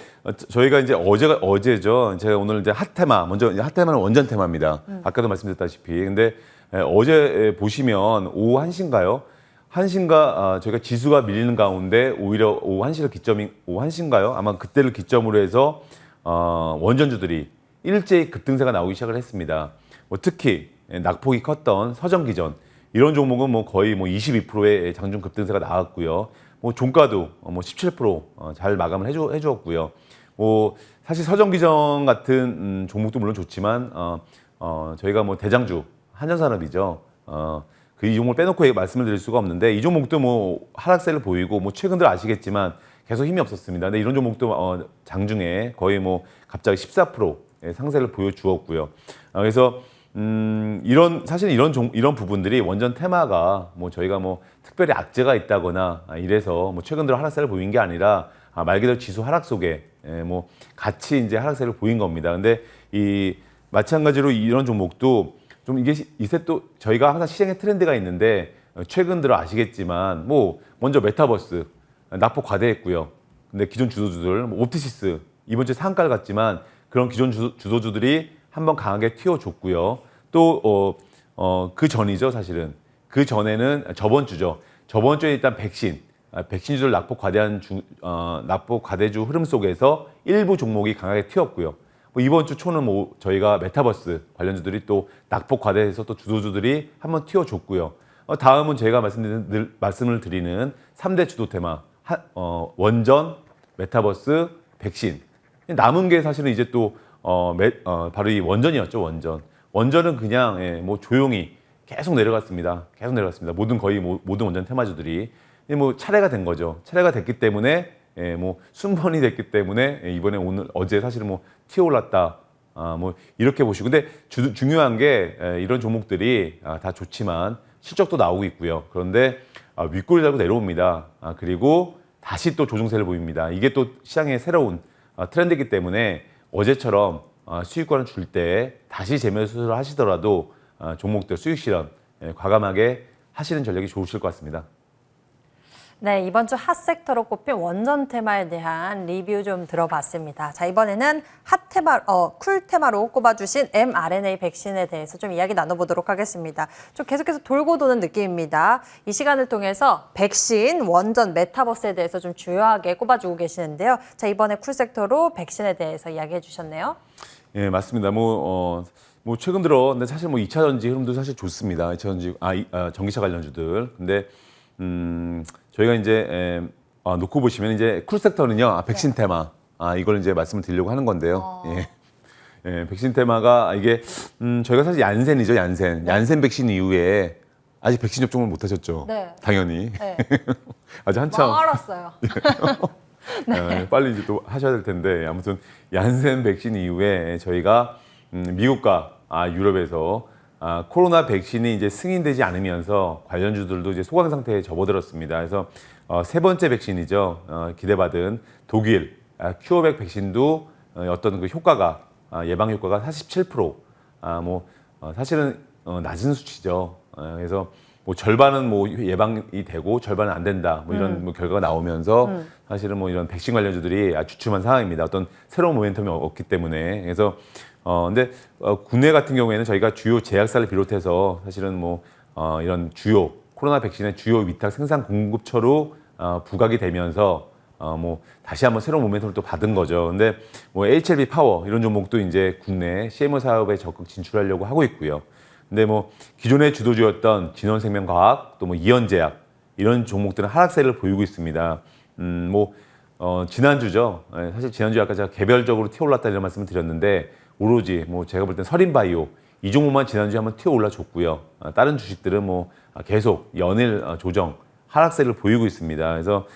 저희가 이제 어제죠. 제가 오늘 이제 핫테마 먼저 핫테마는 원전 테마입니다. 아까도 말씀드렸다시피 근데 어제 보시면 오후 1시인가요? 1시인가 저희가 지수가 밀리는 가운데 오히려 오후 1시인가요? 아마 그때를 기점으로 해서 원전주들이 일제히 급등세가 나오기 시작을 했습니다. 뭐 특히 낙폭이 컸던 서전기전 이런 종목은 뭐 거의 22%의 장중 급등세가 나왔고요. 뭐 종가도 17% 마감을 해주었고요. 뭐 사실 서전기전 같은 종목도 물론 좋지만 저희가 뭐 대장주 한전산업이죠. 이 종목을 빼놓고 말씀을 드릴 수가 없는데 이 종목도 뭐 하락세를 보이고 뭐 최근 들어 아시겠지만 계속 힘이 없었습니다. 근데 이런 종목도 장중에 거의 뭐 갑자기 14%의 상세를 보여주었고요. 그래서 사실 이런 부분들이 원전 테마가 뭐 저희가 뭐 특별히 악재가 있다거나 이래서 뭐 최근 들어 하락세를 보인 게 아니라 말 그대로 지수 하락 속에 뭐 같이 이제 하락세를 보인 겁니다. 근데 마찬가지로 이런 종목도 좀 이제 또 저희가 항상 시장의 트렌드가 있는데 최근 들어 아시겠지만 뭐 먼저 메타버스 낙폭 과대했고요. 근데 기존 주도주들 옵티시스 이번 주에 상한가를 갔지만 그런 기존 주도주들이 한번 강하게 튀어줬고요. 또 그 전이죠, 사실은. 그 전에는 저번 주죠. 저번 주에 일단 백신주들 낙폭 과대주 흐름 속에서 일부 종목이 강하게 튀었고요. 이번 주 초는 뭐 저희가 메타버스 관련주들이 또 낙폭 과대해서 또 주도주들이 한번 튀어줬고요. 다음은 제가 말씀을 드리는 3대 주도 테마 원전, 메타버스, 백신. 남은 게 사실은 이제 또 바로 이 원전이었죠, 원전. 원전은 그냥 뭐 조용히 계속 내려갔습니다. 거의 모든 원전 테마주들이 뭐 차례가 된 거죠. 차례가 됐기 때문에 뭐 순번이 됐기 때문에 이번에 어제 사실은 뭐 튀어올랐다. 뭐 이렇게 보시고 근데 중요한 게 이런 종목들이 다 좋지만 실적도 나오고 있고요. 그런데 윗골이 달고 내려옵니다. 그리고 다시 또 조정세를 보입니다. 이게 또 시장의 새로운 트렌드이기 때문에 어제처럼 수익권을 줄 때 다시 재매수를 하시더라도 종목들 수익 실현 과감하게 하시는 전략이 좋으실 것 같습니다. 네, 이번 주 핫섹터로 꼽힌 원전 테마에 대한 리뷰 좀 들어봤습니다. 자, 이번에는 쿨 테마로 꼽아주신 mRNA 백신에 대해서 좀 이야기 나눠보도록 하겠습니다. 좀 계속해서 돌고 도는 느낌입니다. 이 시간을 통해서 백신, 원전, 메타버스에 대해서 좀 주요하게 꼽아주고 계시는데요. 자, 이번에 쿨섹터로 백신에 대해서 이야기해 주셨네요. 예, 맞습니다. 뭐 최근 들어 근데 사실 뭐 2차 전지 흐름도 사실 좋습니다. 2차 전지 전기차 관련주들. 근데 저희가 이제 놓고 보시면 이제 쿨 섹터는요. 백신 테마. 이걸 이제 말씀을 드리려고 하는 건데요. 예, 백신 테마가 이게 저희가 사실 얀센이죠, 얀센. 얀센 백신 이후에 아직 백신 접종을 못 하셨죠. 네. 당연히. 네. 아직 한참 알았어요. 빨리 이제 또 하셔야 될 텐데 아무튼 얀센 백신 이후에 저희가 미국과 유럽에서 코로나 백신이 이제 승인되지 않으면서 관련주들도 이제 소강 상태에 접어들었습니다. 그래서 세 번째 백신이죠. 기대받은 독일 큐어백 백신도 어떤 그 효과가 예방 효과가 47%. 사실은 낮은 수치죠. 그래서 뭐 절반은 뭐 예방이 되고 절반은 안 된다. 뭐 이런 뭐 결과가 나오면서 사실은 뭐 이런 백신 관련주들이 주춤한 상황입니다. 어떤 새로운 모멘텀이 없기 때문에. 그래서 근데 국내 같은 경우에는 저희가 주요 제약사를 비롯해서 사실은 뭐 이런 주요 코로나 백신의 주요 위탁 생산 공급처로 부각이 되면서 뭐 다시 한번 새로운 모멘텀을 또 받은 거죠. 근데 뭐 HLB 파워 이런 종목도 이제 국내 CMO 사업에 적극 진출하려고 하고 있고요. 근데 뭐 기존의 주도주였던 진원생명과학 또 뭐 이연제약 이런 종목들은 하락세를 보이고 있습니다. 지난주죠. 사실 지난주에 아까 제가 개별적으로 튀어올랐다 이런 말씀을 드렸는데 오로지 뭐 제가 볼 땐 서린바이오 이 종목만 지난주에 한번 튀어올라 줬고요. 다른 주식들은 뭐 계속 연일 조정 하락세를 보이고 있습니다. 그래서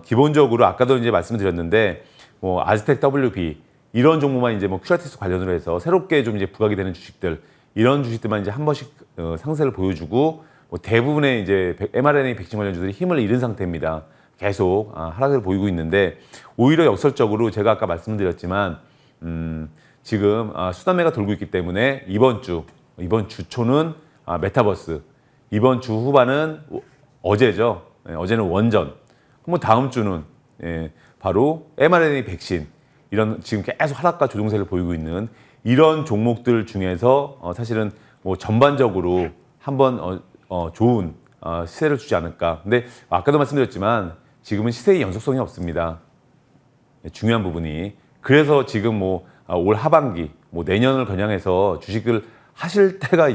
기본적으로 아까도 이제 말씀드렸는데 뭐 아즈텍 WB 이런 종목만 이제 뭐 큐라티스 관련으로 해서 새롭게 좀 이제 부각이 되는 주식들 이런 주식들만 이제 한 번씩 상세를 보여주고 뭐 대부분의 이제 mRNA 백신 관련주들이 힘을 잃은 상태입니다. 계속 하락을 보이고 있는데 오히려 역설적으로 제가 아까 말씀드렸지만 지금 수단매가 돌고 있기 때문에 이번 주초는 메타버스, 이번 주 후반은 어제죠. 어제는 원전. 뭐 다음 주는 바로 mRNA 백신 이런 지금 계속 하락과 조정세를 보이고 있는 이런 종목들 중에서 사실은 뭐 전반적으로 한번 좋은 시세를 주지 않을까. 근데 아까도 말씀드렸지만 지금은 시세의 연속성이 없습니다. 중요한 부분이. 그래서 지금 뭐 올 하반기, 뭐 내년을 겨냥해서 주식을 하실 때가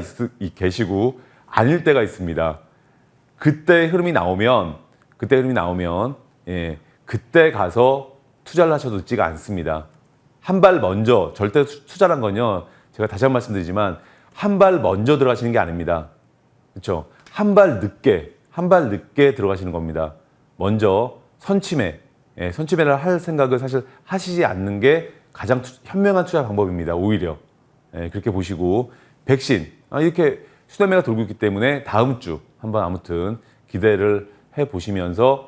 계시고 아닐 때가 있습니다. 그때 흐름이 나오면 그때 가서 투자를 하셔도 늦지가 않습니다. 한 발 먼저 절대 투자란 건요. 제가 다시 한 번 말씀드리지만 한 발 먼저 들어가시는 게 아닙니다. 그렇죠? 한 발 늦게 들어가시는 겁니다. 먼저 선취매를 할 생각을 사실 하시지 않는 게 가장 현명한 투자 방법입니다. 오히려 그렇게 보시고 백신 이렇게 수단매가 돌고 있기 때문에 다음 주 한번 아무튼 기대를 해 보시면서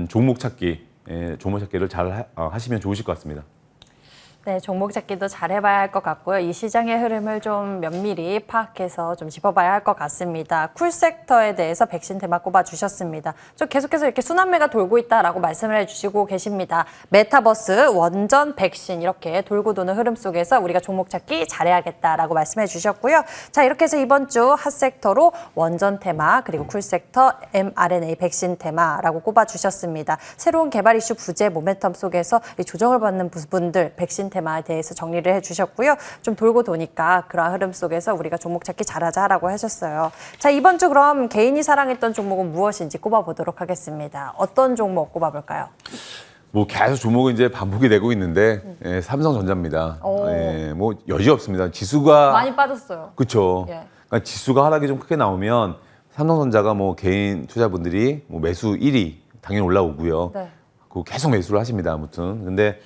종목 찾기를 잘 하시면 좋으실 것 같습니다. 네, 종목 찾기도 잘 해봐야 할 것 같고요. 이 시장의 흐름을 좀 면밀히 파악해서 좀 짚어봐야 할 것 같습니다. 쿨섹터에 대해서 백신 테마 꼽아주셨습니다. 좀 계속해서 이렇게 순환매가 돌고 있다라고 말씀을 해주시고 계십니다. 메타버스, 원전, 백신 이렇게 돌고 도는 흐름 속에서 우리가 종목 찾기 잘해야겠다라고 말씀해 주셨고요. 자, 이렇게 해서 이번 주 핫섹터로 원전 테마 그리고 쿨섹터 mRNA 백신 테마라고 꼽아주셨습니다. 새로운 개발 이슈 부재 모멘텀 속에서 이 조정을 받는 부분들 백신 테마에 대해서 정리를 해주셨고요. 좀 돌고 도니까 그러한 흐름 속에서 우리가 종목 찾기 잘하자라고 하셨어요. 자, 이번 주 그럼 개인이 사랑했던 종목은 무엇인지 꼽아보도록 하겠습니다. 어떤 종목 꼽아볼까요? 뭐 계속 종목은 이제 반복이 되고 있는데 삼성전자입니다. 뭐 여지 없습니다. 지수가 많이 빠졌어요. 그렇죠. 그러니까 지수가 하락이 좀 크게 나오면 삼성전자가 뭐 개인 투자분들이 뭐 매수 1위 당연히 올라오고요. 네. 그 계속 매수를 하십니다. 아무튼 근데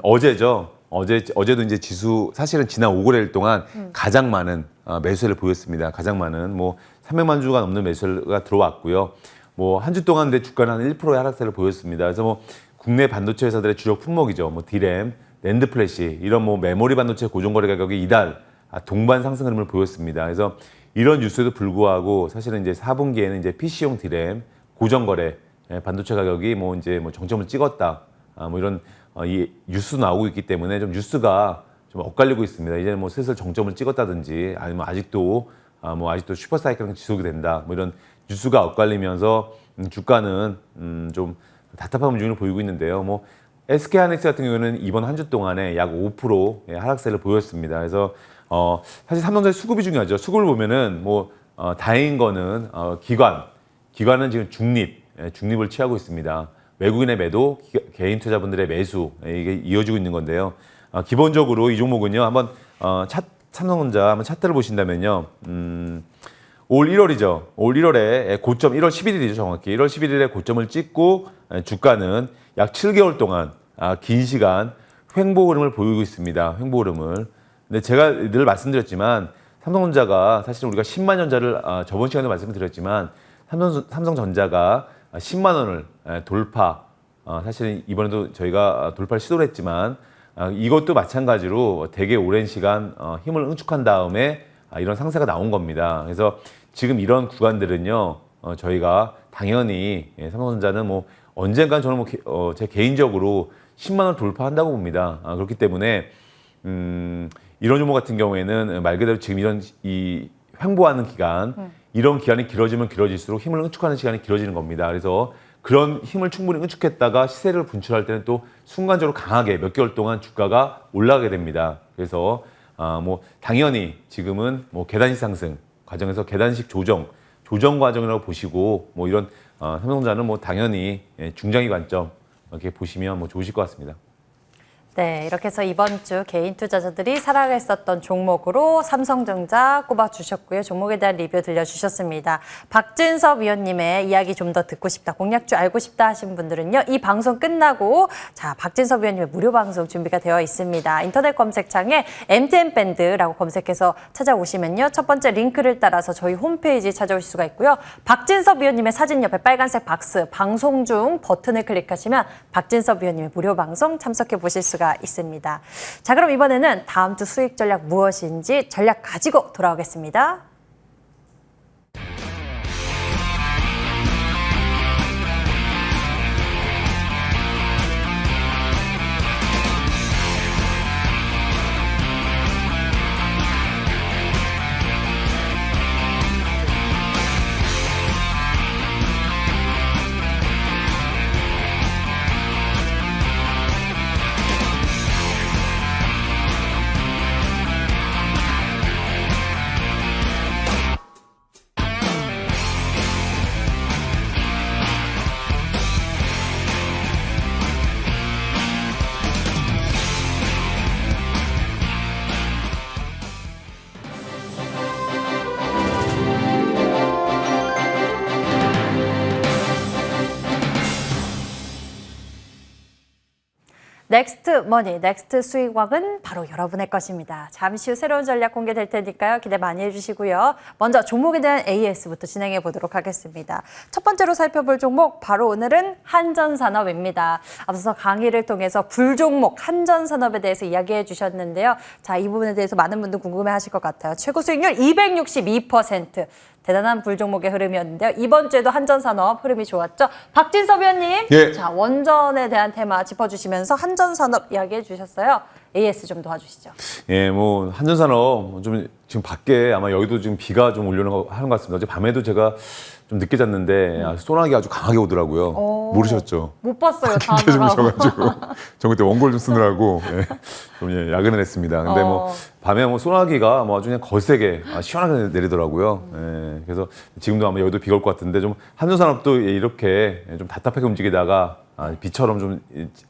어제죠. 어제도 이제 지수 사실은 지난 5거래일 동안 가장 많은 매수세를 보였습니다. 가장 많은 뭐 300만 주가 넘는 매수가 들어왔고요. 뭐 한 주 동안 내 주가는 한 1%의 하락세를 보였습니다. 그래서 뭐 국내 반도체 회사들의 주력 품목이죠. 뭐 디램, 낸드 플래시 이런 뭐 메모리 반도체 고정 거래 가격이 이달 동반 상승 흐름을 보였습니다. 그래서 이런 뉴스에도 불구하고 사실은 이제 4분기에는 이제 PC용 DRAM 고정거래 반도체 가격이 뭐 이제 뭐 정점을 찍었다. 뭐 이런 이 뉴스 나오고 있기 때문에 좀 뉴스가 좀 엇갈리고 있습니다. 이제 뭐 슬슬 정점을 찍었다든지 아니면 아직도 슈퍼사이클은 지속이 된다. 뭐 이런 뉴스가 엇갈리면서 주가는 좀 답답한 움직임을 보이고 있는데요. 뭐 SK하이닉스 같은 경우는 이번 한 주 동안에 약 5% 하락세를 보였습니다. 그래서 사실 삼성전자 수급이 중요하죠. 수급을 보면은 뭐 다행인 거는 기관은 지금 중립을 취하고 있습니다. 외국인의 매도, 개인 투자분들의 매수 이게 이어지고 있는 건데요. 기본적으로 이 종목은요. 한번 삼성전자 한번 차트를 보신다면요. 올 1월이죠. 올 1월에 고점 1월 11일이죠. 정확히 1월 11일에 고점을 찍고 주가는 약 7개월 동안 긴 시간 횡보 흐름을 보이고 있습니다. 횡보 흐름을. 근데 제가 늘 말씀드렸지만 삼성전자가 사실 우리가 10만 전자를 저번 시간에 말씀드렸지만 삼성전자가 10만 원을 돌파 사실은 이번에도 저희가 돌파를 시도를 했지만 이것도 마찬가지로 되게 오랜 시간 힘을 응축한 다음에 이런 상세가 나온 겁니다. 그래서 지금 이런 구간들은요 저희가 당연히 삼성전자는 뭐 언젠간 저는 뭐 제 개인적으로 10만 원 돌파한다고 봅니다. 그렇기 때문에 이런 종목 같은 경우에는 말 그대로 지금 이런 이 횡보하는 기간 이런 기간이 길어지면 길어질수록 힘을 응축하는 시간이 길어지는 겁니다. 그래서 그런 힘을 충분히 응축했다가 시세를 분출할 때는 또 순간적으로 강하게 몇 개월 동안 주가가 올라가게 됩니다. 그래서 뭐 당연히 지금은 뭐 계단식 상승 과정에서 계단식 조정 과정이라고 보시고 뭐 이런 삼성전자는 뭐 당연히 중장기 관점 이렇게 보시면 뭐 좋으실 것 같습니다. 네, 이렇게 해서 이번 주 개인 투자자들이 살아갔었던 종목으로 삼성전자 꼽아주셨고요. 종목에 대한 리뷰 들려주셨습니다. 박진섭 위원님의 이야기 좀 더 듣고 싶다, 공략주 알고 싶다 하신 분들은요. 이 방송 끝나고 박진섭 위원님의 무료 방송 준비가 되어 있습니다. 인터넷 검색창에 MTN밴드라고 검색해서 찾아오시면요. 첫 번째 링크를 따라서 저희 홈페이지 찾아오실 수가 있고요. 박진섭 위원님의 사진 옆에 빨간색 박스, 방송 중 버튼을 클릭하시면 박진섭 위원님의 무료 방송 참석해 보실 수가 있습니다. 자, 그럼 이번에는 다음 주 수익 전략 무엇인지 전략 가지고 돌아오겠습니다. 넥스트 머니, 넥스트 수익왕은 바로 여러분의 것입니다. 잠시 후 새로운 전략 공개될 테니까요. 기대 많이 해주시고요. 먼저 종목에 대한 AS부터 진행해 보도록 하겠습니다. 첫 번째로 살펴볼 종목, 바로 오늘은 한전산업입니다. 앞서서 강의를 통해서 불종목 한전산업에 대해서 이야기해 주셨는데요. 자, 이 부분에 대해서 많은 분들 궁금해 하실 것 같아요. 최고 수익률 262%. 대단한 불종목의 흐름이었는데요. 이번 주에도 한전산업 흐름이 좋았죠. 박진섭 위원님, 예. 자, 원전에 대한 테마 짚어주시면서 한전산업 이야기해 주셨어요. AS 좀 도와주시죠. 예, 뭐 한전산업 좀 지금 밖에 아마 여기도 지금 비가 좀 올려는 거 하는 것 같습니다. 어제 밤에도 제가 좀 늦게 잤는데 소나기가 아주 강하게 오더라고요. 모르셨죠? 못 봤어요. 그때 좀 오셔가지고 저 그때 원고를 좀 쓰느라고 좀 야근을 했습니다. 근데 뭐 밤에 뭐 소나기가 뭐 아주 그냥 거세게 시원하게 내리더라고요. 예, 그래서 지금도 아마 여기도 비가 올 것 같은데 좀 한전산업도 이렇게 좀 답답하게 움직이다가 비처럼 좀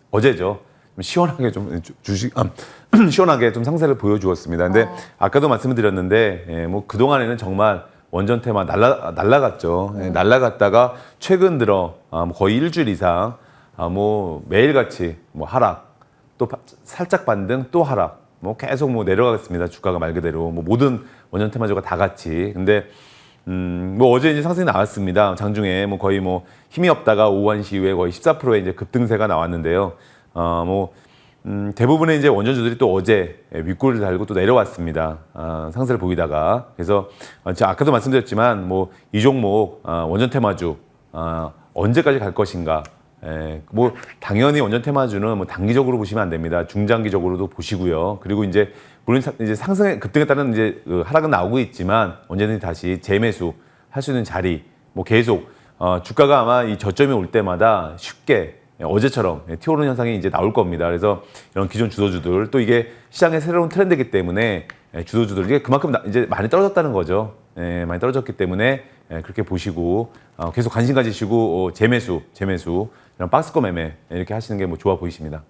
어제죠. 좀 시원하게 좀 시원하게 좀 상세를 보여주었습니다. 근데 아까도 말씀을 드렸는데 예, 뭐 그동안에는 정말 원전 테마 날라갔죠. 예, 날라갔다가 최근 들어 뭐 거의 일주일 이상 뭐 매일같이 뭐 하락, 또 살짝 반등, 또 하락, 뭐 계속 뭐 내려가겠습니다. 주가가 말 그대로 뭐 모든 원전 테마주가 다 같이. 근데 뭐 어제 이제 상승이 나왔습니다. 장중에 뭐 거의 뭐 힘이 없다가 오후 1시 이후에 거의 14%의 이제 급등세가 나왔는데요. 뭐 대부분의 이제 원전주들이 또 어제 윗골을 달고 또 내려왔습니다. 상승을 보이다가. 그래서 제가 아까도 말씀드렸지만 뭐 이 종목 원전 테마주 언제까지 갈 것인가. 뭐 당연히 원전 테마주는 뭐 단기적으로 보시면 안 됩니다. 중장기적으로도 보시고요. 그리고 이제 물론 이제 상승의 급등에 따른 이제 하락은 나오고 있지만 언제든지 다시 재매수 할 수 있는 자리 뭐 계속 주가가 아마 이 저점이 올 때마다 쉽게 어제처럼 튀어오르는 현상이 이제 나올 겁니다. 그래서 이런 기존 주도주들 또 이게 시장의 새로운 트렌드이기 때문에 주도주들 이게 그만큼 이제 많이 떨어졌다는 거죠. 많이 떨어졌기 때문에 그렇게 보시고 계속 관심 가지시고 재매수 이런 박스권 매매 이렇게 하시는 게 뭐 좋아 보이십니다.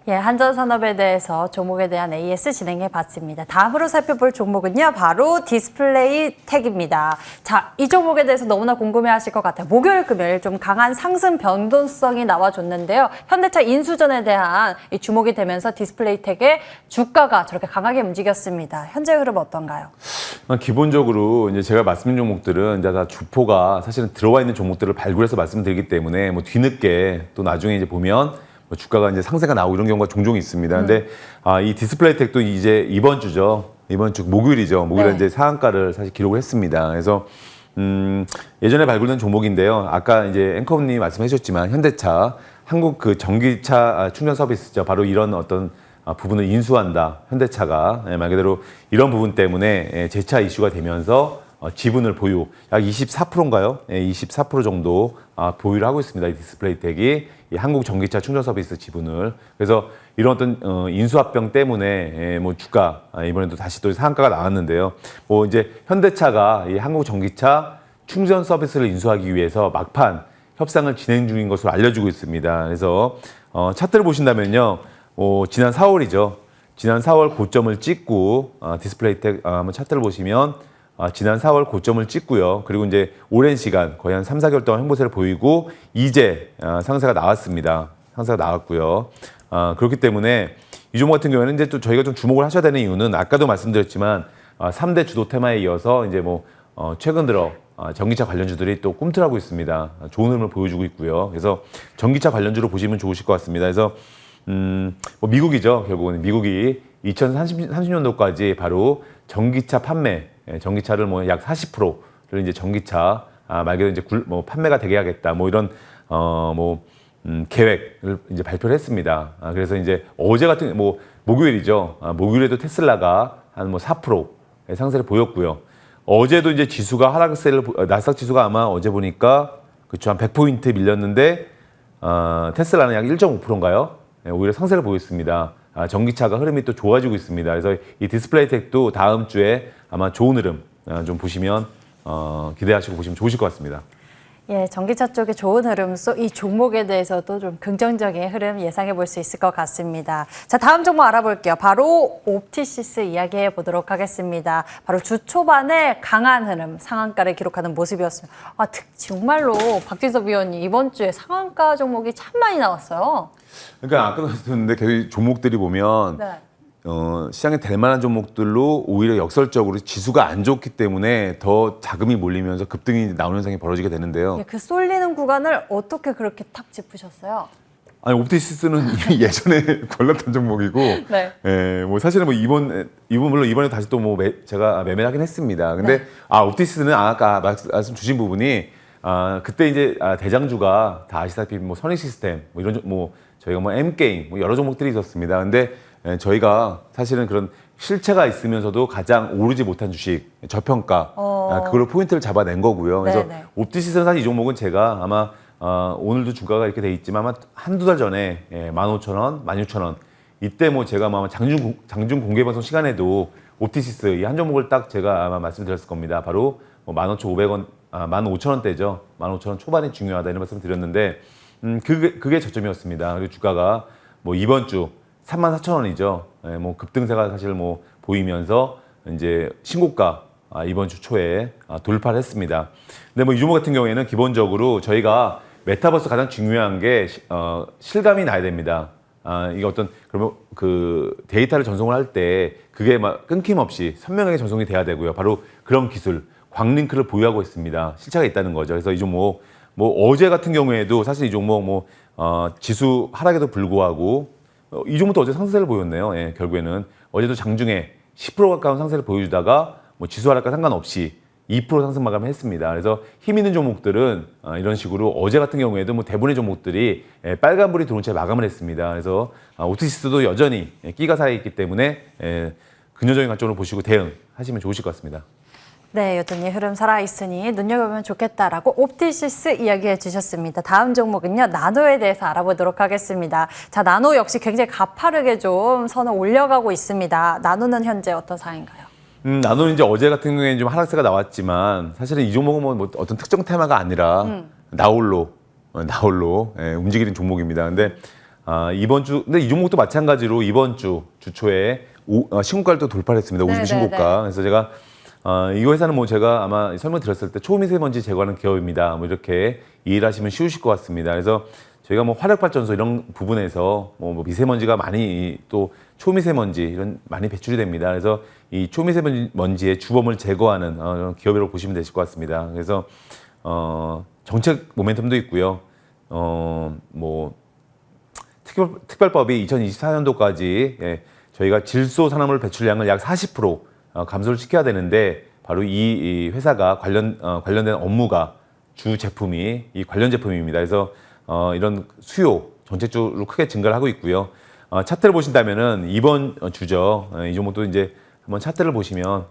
예, 한전산업에 대해서 종목에 대한 AS 진행해 봤습니다. 다음으로 살펴볼 종목은요, 바로 디스플레이 텍입니다. 자, 이 종목에 대해서 너무나 궁금해 하실 것 같아요. 목요일, 금요일 좀 강한 상승 변동성이 나와줬는데요. 현대차 인수전에 대한 이 주목이 되면서 디스플레이 텍의 주가가 저렇게 강하게 움직였습니다. 현재 흐름 어떤가요? 기본적으로 이제 제가 말씀드린 종목들은 이제 다 주포가 사실은 들어와 있는 종목들을 발굴해서 말씀드리기 때문에 뭐 뒤늦게 또 나중에 이제 보면 주가가 이제 상세가 나오고 이런 경우가 종종 있습니다. 근데 이 디스플레이 텍도 이제 이번 주죠. 이번 주 목요일이죠. 목요일에 네. 이제 상한가를 사실 기록을 했습니다. 그래서 예전에 발굴된 종목인데요. 아까 이제 앵커님이 말씀해 주셨지만 현대차, 한국 그 전기차 충전 서비스죠. 바로 이런 어떤 부분을 인수한다. 현대차가 말 그대로 이런 부분 때문에 재차 이슈가 되면서 지분을 보유, 약 24%인가요? 24% 정도 보유를 하고 있습니다. 이 디스플레이텍이 이 한국 전기차 충전 서비스 지분을. 그래서 이런 어떤 인수합병 때문에 뭐 주가 이번에도 다시 또 상한가가 나왔는데요. 뭐 이제 현대차가 이 한국 전기차 충전 서비스를 인수하기 위해서 막판 협상을 진행 중인 것으로 알려지고 있습니다. 그래서 차트를 보신다면요, 지난 4월이죠. 지난 4월 고점을 찍고 디스플레이텍 한번 차트를 보시면. 지난 4월 고점을 찍고요. 그리고 이제 오랜 시간 거의 한 3, 4개월 동안 행보세를 보이고 이제 상세가 나왔습니다. 상세가 나왔고요. 그렇기 때문에 이 종목 같은 경우에는 이제 또 저희가 좀 주목을 하셔야 되는 이유는 아까도 말씀드렸지만 3대 주도 테마에 이어서 이제 뭐 최근 들어 전기차 관련주들이 또 꿈틀하고 있습니다. 좋은 흐름을 보여주고 있고요. 그래서 전기차 관련주로 보시면 좋으실 것 같습니다. 그래서 뭐 미국이죠. 결국은 미국이 2030년도까지 바로 전기차 판매, 전기차를 뭐 약 40%를 이제 전기차 말 그대로 이제 뭐 판매가 되게 하겠다. 뭐 이런 계획을 이제 발표를 했습니다. 그래서 이제 어제 같은 뭐 목요일이죠. 목요일에도 테슬라가 한 뭐 4%의 상세를 보였고요. 어제도 이제 지수가 하락세를 나스닥 지수가 아마 어제 보니까 그쵸 한 100포인트 밀렸는데 테슬라는 약 1.5%인가요? 오히려 상세를 보였습니다. 전기차가 흐름이 또 좋아지고 있습니다. 그래서 이 디스플레이텍도 다음 주에 아마 좋은 흐름 좀 보시면 기대하시고 보시면 좋으실 것 같습니다. 예, 전기차 쪽에 좋은 흐름, 이 종목에 대해서도 좀 긍정적인 흐름 예상해 볼 수 있을 것 같습니다. 자, 다음 종목 알아볼게요. 바로 옵티시스 이야기해 보도록 하겠습니다. 바로 주 초반에 강한 흐름, 상한가를 기록하는 모습이었습니다. 정말로 박진섭 위원님 이번 주에 상한가 종목이 참 많이 나왔어요. 그러니까 아까도 말씀드렸는데 계속 종목들이 보면 네. 시장에 될 만한 종목들로 오히려 역설적으로 지수가 안 좋기 때문에 더 자금이 몰리면서 급등이 나오는 현상이 벌어지게 되는데요. 예, 그 쏠리는 구간을 어떻게 그렇게 탁 짚으셨어요? 아니 옵티시스는 예전에 걸렸던 종목이고, 네. 뭐 사실은 뭐 물론 이번에 다시 또 뭐 제가 매매를 하긴 했습니다. 근데 네. 옵티시스는 아까 말씀 주신 부분이 그때 이제 대장주가 다 아시다시피 뭐 선익 시스템 뭐 이런 뭐 저희가 뭐 M 게임 뭐 여러 종목들이 있었습니다. 근데 저희가 사실은 그런 실체가 있으면서도 가장 오르지 못한 주식 저평가 그걸로 포인트를 잡아낸 거고요. 그래서 네네. 옵티시스는 사실 이 종목은 제가 아마 오늘도 주가가 이렇게 돼 있지만 아마 한두 달 전에 15,000원, 16,000원 이때 뭐 제가 아마 장중 공개 방송 시간에도 옵티시스 이 한 종목을 딱 제가 아마 말씀드렸을 겁니다. 바로 뭐 15,500원, 15,000원대죠. 15,000원 초반이 중요하다 이런 말씀을 드렸는데 그게 저점이었습니다. 그리고 주가가 뭐 이번 주 34,000원이죠. 뭐 급등세가 사실 뭐 보이면서 이제 신고가 이번 주 초에 돌파를 했습니다. 근데 뭐 이 종목 같은 경우에는 기본적으로 저희가 메타버스 가장 중요한 게 실감이 나야 됩니다. 이게 어떤 그러면 그 데이터를 전송을 할 때 그게 막 끊김없이 선명하게 전송이 돼야 되고요. 바로 그런 기술 광링크를 보유하고 있습니다. 실체가 있다는 거죠. 그래서 이 종목 뭐 어제 같은 경우에도 사실 이 종목 지수 하락에도 불구하고 이 종목도 어제 상승세를 보였네요. 예, 결국에는 어제도 장중에 10% 가까운 상승세를 보여주다가 뭐 지수 하락과 상관없이 2% 상승 마감을 했습니다. 그래서 힘 있는 종목들은 이런 식으로 어제 같은 경우에도 뭐 대부분의 종목들이 빨간불이 들어온 채 마감을 했습니다. 그래서 오트시스도 여전히 끼가 살아있기 때문에 긍정적인 관점으로 보시고 대응하시면 좋으실 것 같습니다. 네, 여전히 흐름 살아있으니 눈여겨보면 좋겠다라고 옵티시스 이야기해 주셨습니다. 다음 종목은요, 나노에 대해서 알아보도록 하겠습니다. 자, 나노 역시 굉장히 가파르게 좀 선을 올려가고 있습니다. 나노는 현재 어떤 상황인가요? 나노는 이제 어제 같은 경우에는 좀 하락세가 나왔지만 사실은 이 종목은 뭐 어떤 특정 테마가 아니라 나홀로 움직이는 종목입니다. 근데 이번 주, 근데 이 종목도 마찬가지로 이번 주 주초에 신고가를 또 돌파했습니다. 50일 신고가. 그래서 제가 이 회사는 뭐 제가 아마 설명드렸을 때 초미세먼지 제거하는 기업입니다. 뭐 이렇게 이해를 하시면 쉬우실 것 같습니다. 그래서 저희가 뭐 화력발전소 이런 부분에서 뭐 미세먼지가 많이 또 초미세먼지 이런 많이 배출이 됩니다. 그래서 이 초미세먼지의 주범을 제거하는 기업이라고 보시면 되실 것 같습니다. 그래서 정책 모멘텀도 있고요. 뭐 특별법이 2024년도까지 저희가 질소 산화물 배출량을 약 40% 감소를 시켜야 되는데 바로 이 회사가 관련된 업무가 주 제품이 이 관련 제품입니다. 그래서 이런 수요 정책적으로 크게 증가를 하고 있고요. 차트를 보신다면은 이번 주죠. 이 종목도 이제 한번 차트를 보시면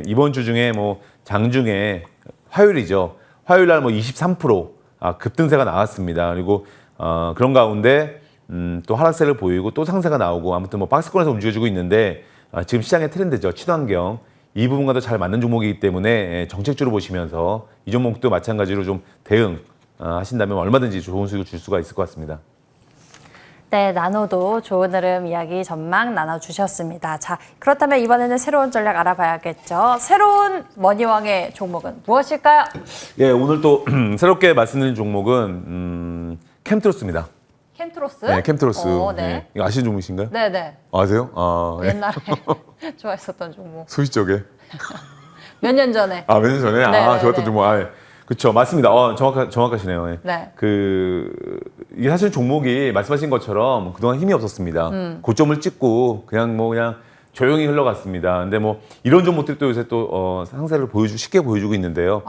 이번 주 중에 뭐 장중에 화요일이죠. 화요일 날 뭐 23% 급등세가 나왔습니다. 그리고 그런 가운데 또 하락세를 보이고 또 상세가 나오고 아무튼 뭐 박스권에서 움직여주고 있는데 지금 시장의 트렌드죠. 친환경 이 부분과도 잘 맞는 종목이기 때문에 정책주로 보시면서 이 종목도 마찬가지로 좀 대응 하신다면 얼마든지 좋은 수익을 줄 수가 있을 것 같습니다. 네, 나노도 좋은 흐름 이야기 전망 나눠주셨습니다. 자, 그렇다면 이번에는 새로운 전략 알아봐야겠죠. 새로운 머니왕의 종목은 무엇일까요? 예, 오늘 또 새롭게 말씀드린 종목은 캠트로스입니다. 캠트로스? 네, 캠트로스. 네. 네. 이거 아시는 종목이신가요? 네네. 아세요? 네. 옛날에 좋아했었던 종목. 소시적에. 몇 년 전에. 몇 년 전에? 네네네. 좋았던 종목. 그렇죠. 맞습니다. 정확하시네요. 예. 네. 이게 사실 종목이 말씀하신 것처럼 그동안 힘이 없었습니다. 고점을 찍고 그냥 조용히 흘러갔습니다. 근데 뭐 이런 종목들이 또 요새 또 상세를 쉽게 보여주고 있는데요.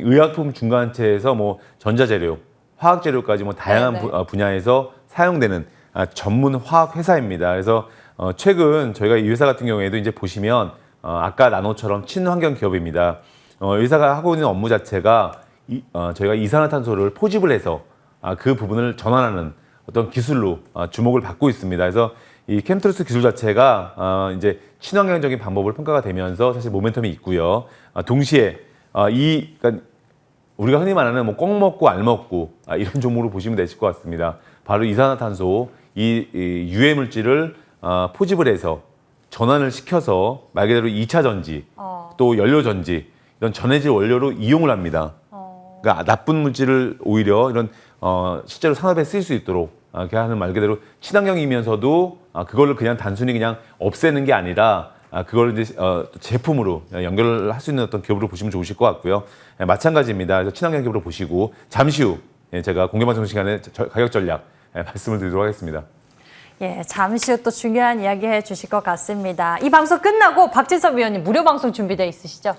의약품 중간체에서 뭐 전자재료, 화학재료까지 뭐 다양한 분야에서 사용되는 전문 화학 회사입니다. 그래서 최근 저희가 이 회사 같은 경우에도 이제 보시면 아까 나노처럼 친환경 기업입니다. 회사가 하고 있는 업무 자체가 저희가 이산화탄소를 포집을 해서 그 부분을 전환하는 어떤 기술로 주목을 받고 있습니다. 그래서 이 캠트로스 기술 자체가 이제 친환경적인 방법을 평가가 되면서 사실 모멘텀이 있고요. 동시에 그러니까 우리가 흔히 말하는 뭐 꽁 먹고 알 먹고 이런 종목으로 보시면 되실 것 같습니다. 바로 이산화탄소 이 유해 물질을 포집을 해서 전환을 시켜서 말 그대로 2차 전지 또 연료 전지 이런 전해질 원료로 이용을 합니다. 그러니까 나쁜 물질을 오히려 이런 실제로 산업에 쓰일 수 있도록 이렇게 하는 말 그대로 친환경이면서도 그거를 그냥 단순히 그냥 없애는 게 아니라 그걸 이제 제품으로 연결을 할 수 있는 어떤 기업으로 보시면 좋으실 것 같고요. 마찬가지입니다. 그래서 친환경 기업으로 보시고 잠시 후 제가 공개방송 시간에 가격 전략 말씀을 드리도록 하겠습니다. 예, 잠시 후 또 중요한 이야기 해주실 것 같습니다. 이 방송 끝나고 박진섭 위원님 무료 방송 준비되어 있으시죠?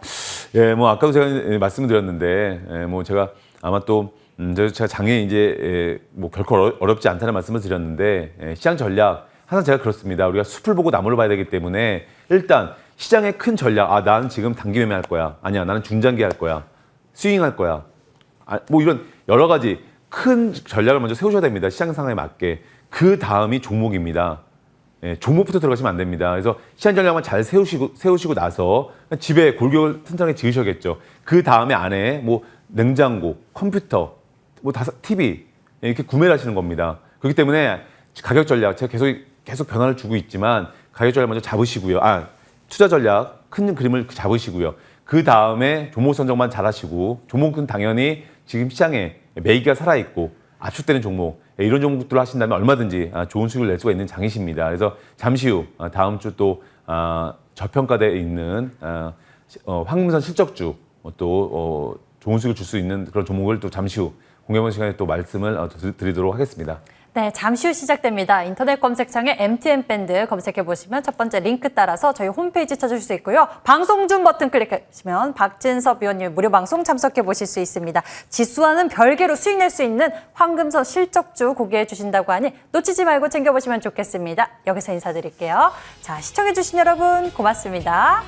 예, 뭐 아까도 제가 말씀을 드렸는데 뭐 제가 아마 또 제가 장에 이제 뭐 결코 어렵지 않다는 말씀을 드렸는데 시장 전략 항상 제가 그렇습니다. 우리가 숲을 보고 나무를 봐야 되기 때문에 일단 시장의 큰 전략, 나는 지금 단기 매매할 거야. 아니야, 나는 중장기 할 거야. 스윙할 거야. 뭐 이런 여러 가지 큰 전략을 먼저 세우셔야 됩니다. 시장 상황에 맞게. 그 다음이 종목입니다. 예, 종목부터 들어가시면 안 됩니다. 그래서 시장 전략만 잘 세우시고 나서 집에 골격을 튼튼하게 지으셔야겠죠. 그 다음에 안에 뭐 냉장고, 컴퓨터, 뭐 TV 이렇게 구매를 하시는 겁니다. 그렇기 때문에 가격 전략 제가 계속 변화를 주고 있지만 가격 전략 먼저 잡으시고요. 투자 전략 큰 그림을 잡으시고요. 그 다음에 종목 선정만 잘하시고 종목은 당연히 지금 시장에 매기가 살아있고 압축되는 종목 이런 종목들을 하신다면 얼마든지 좋은 수익을 낼 수가 있는 장이십니다. 그래서 잠시 후 다음 주 또 저평가되어 있는 황금선 실적주 또 좋은 수익을 줄 수 있는 그런 종목을 또 잠시 후 공개본 시간에 또 말씀을 드리도록 하겠습니다. 네, 잠시 후 시작됩니다. 인터넷 검색창에 MTN 밴드 검색해 보시면 첫 번째 링크 따라서 저희 홈페이지 찾으실 수 있고요. 방송 중 버튼 클릭하시면 박진섭 위원님 무료 방송 참석해 보실 수 있습니다. 지수와는 별개로 수익 낼 수 있는 황금선 실적주 공개해 주신다고 하니 놓치지 말고 챙겨보시면 좋겠습니다. 여기서 인사드릴게요. 자, 시청해 주신 여러분 고맙습니다.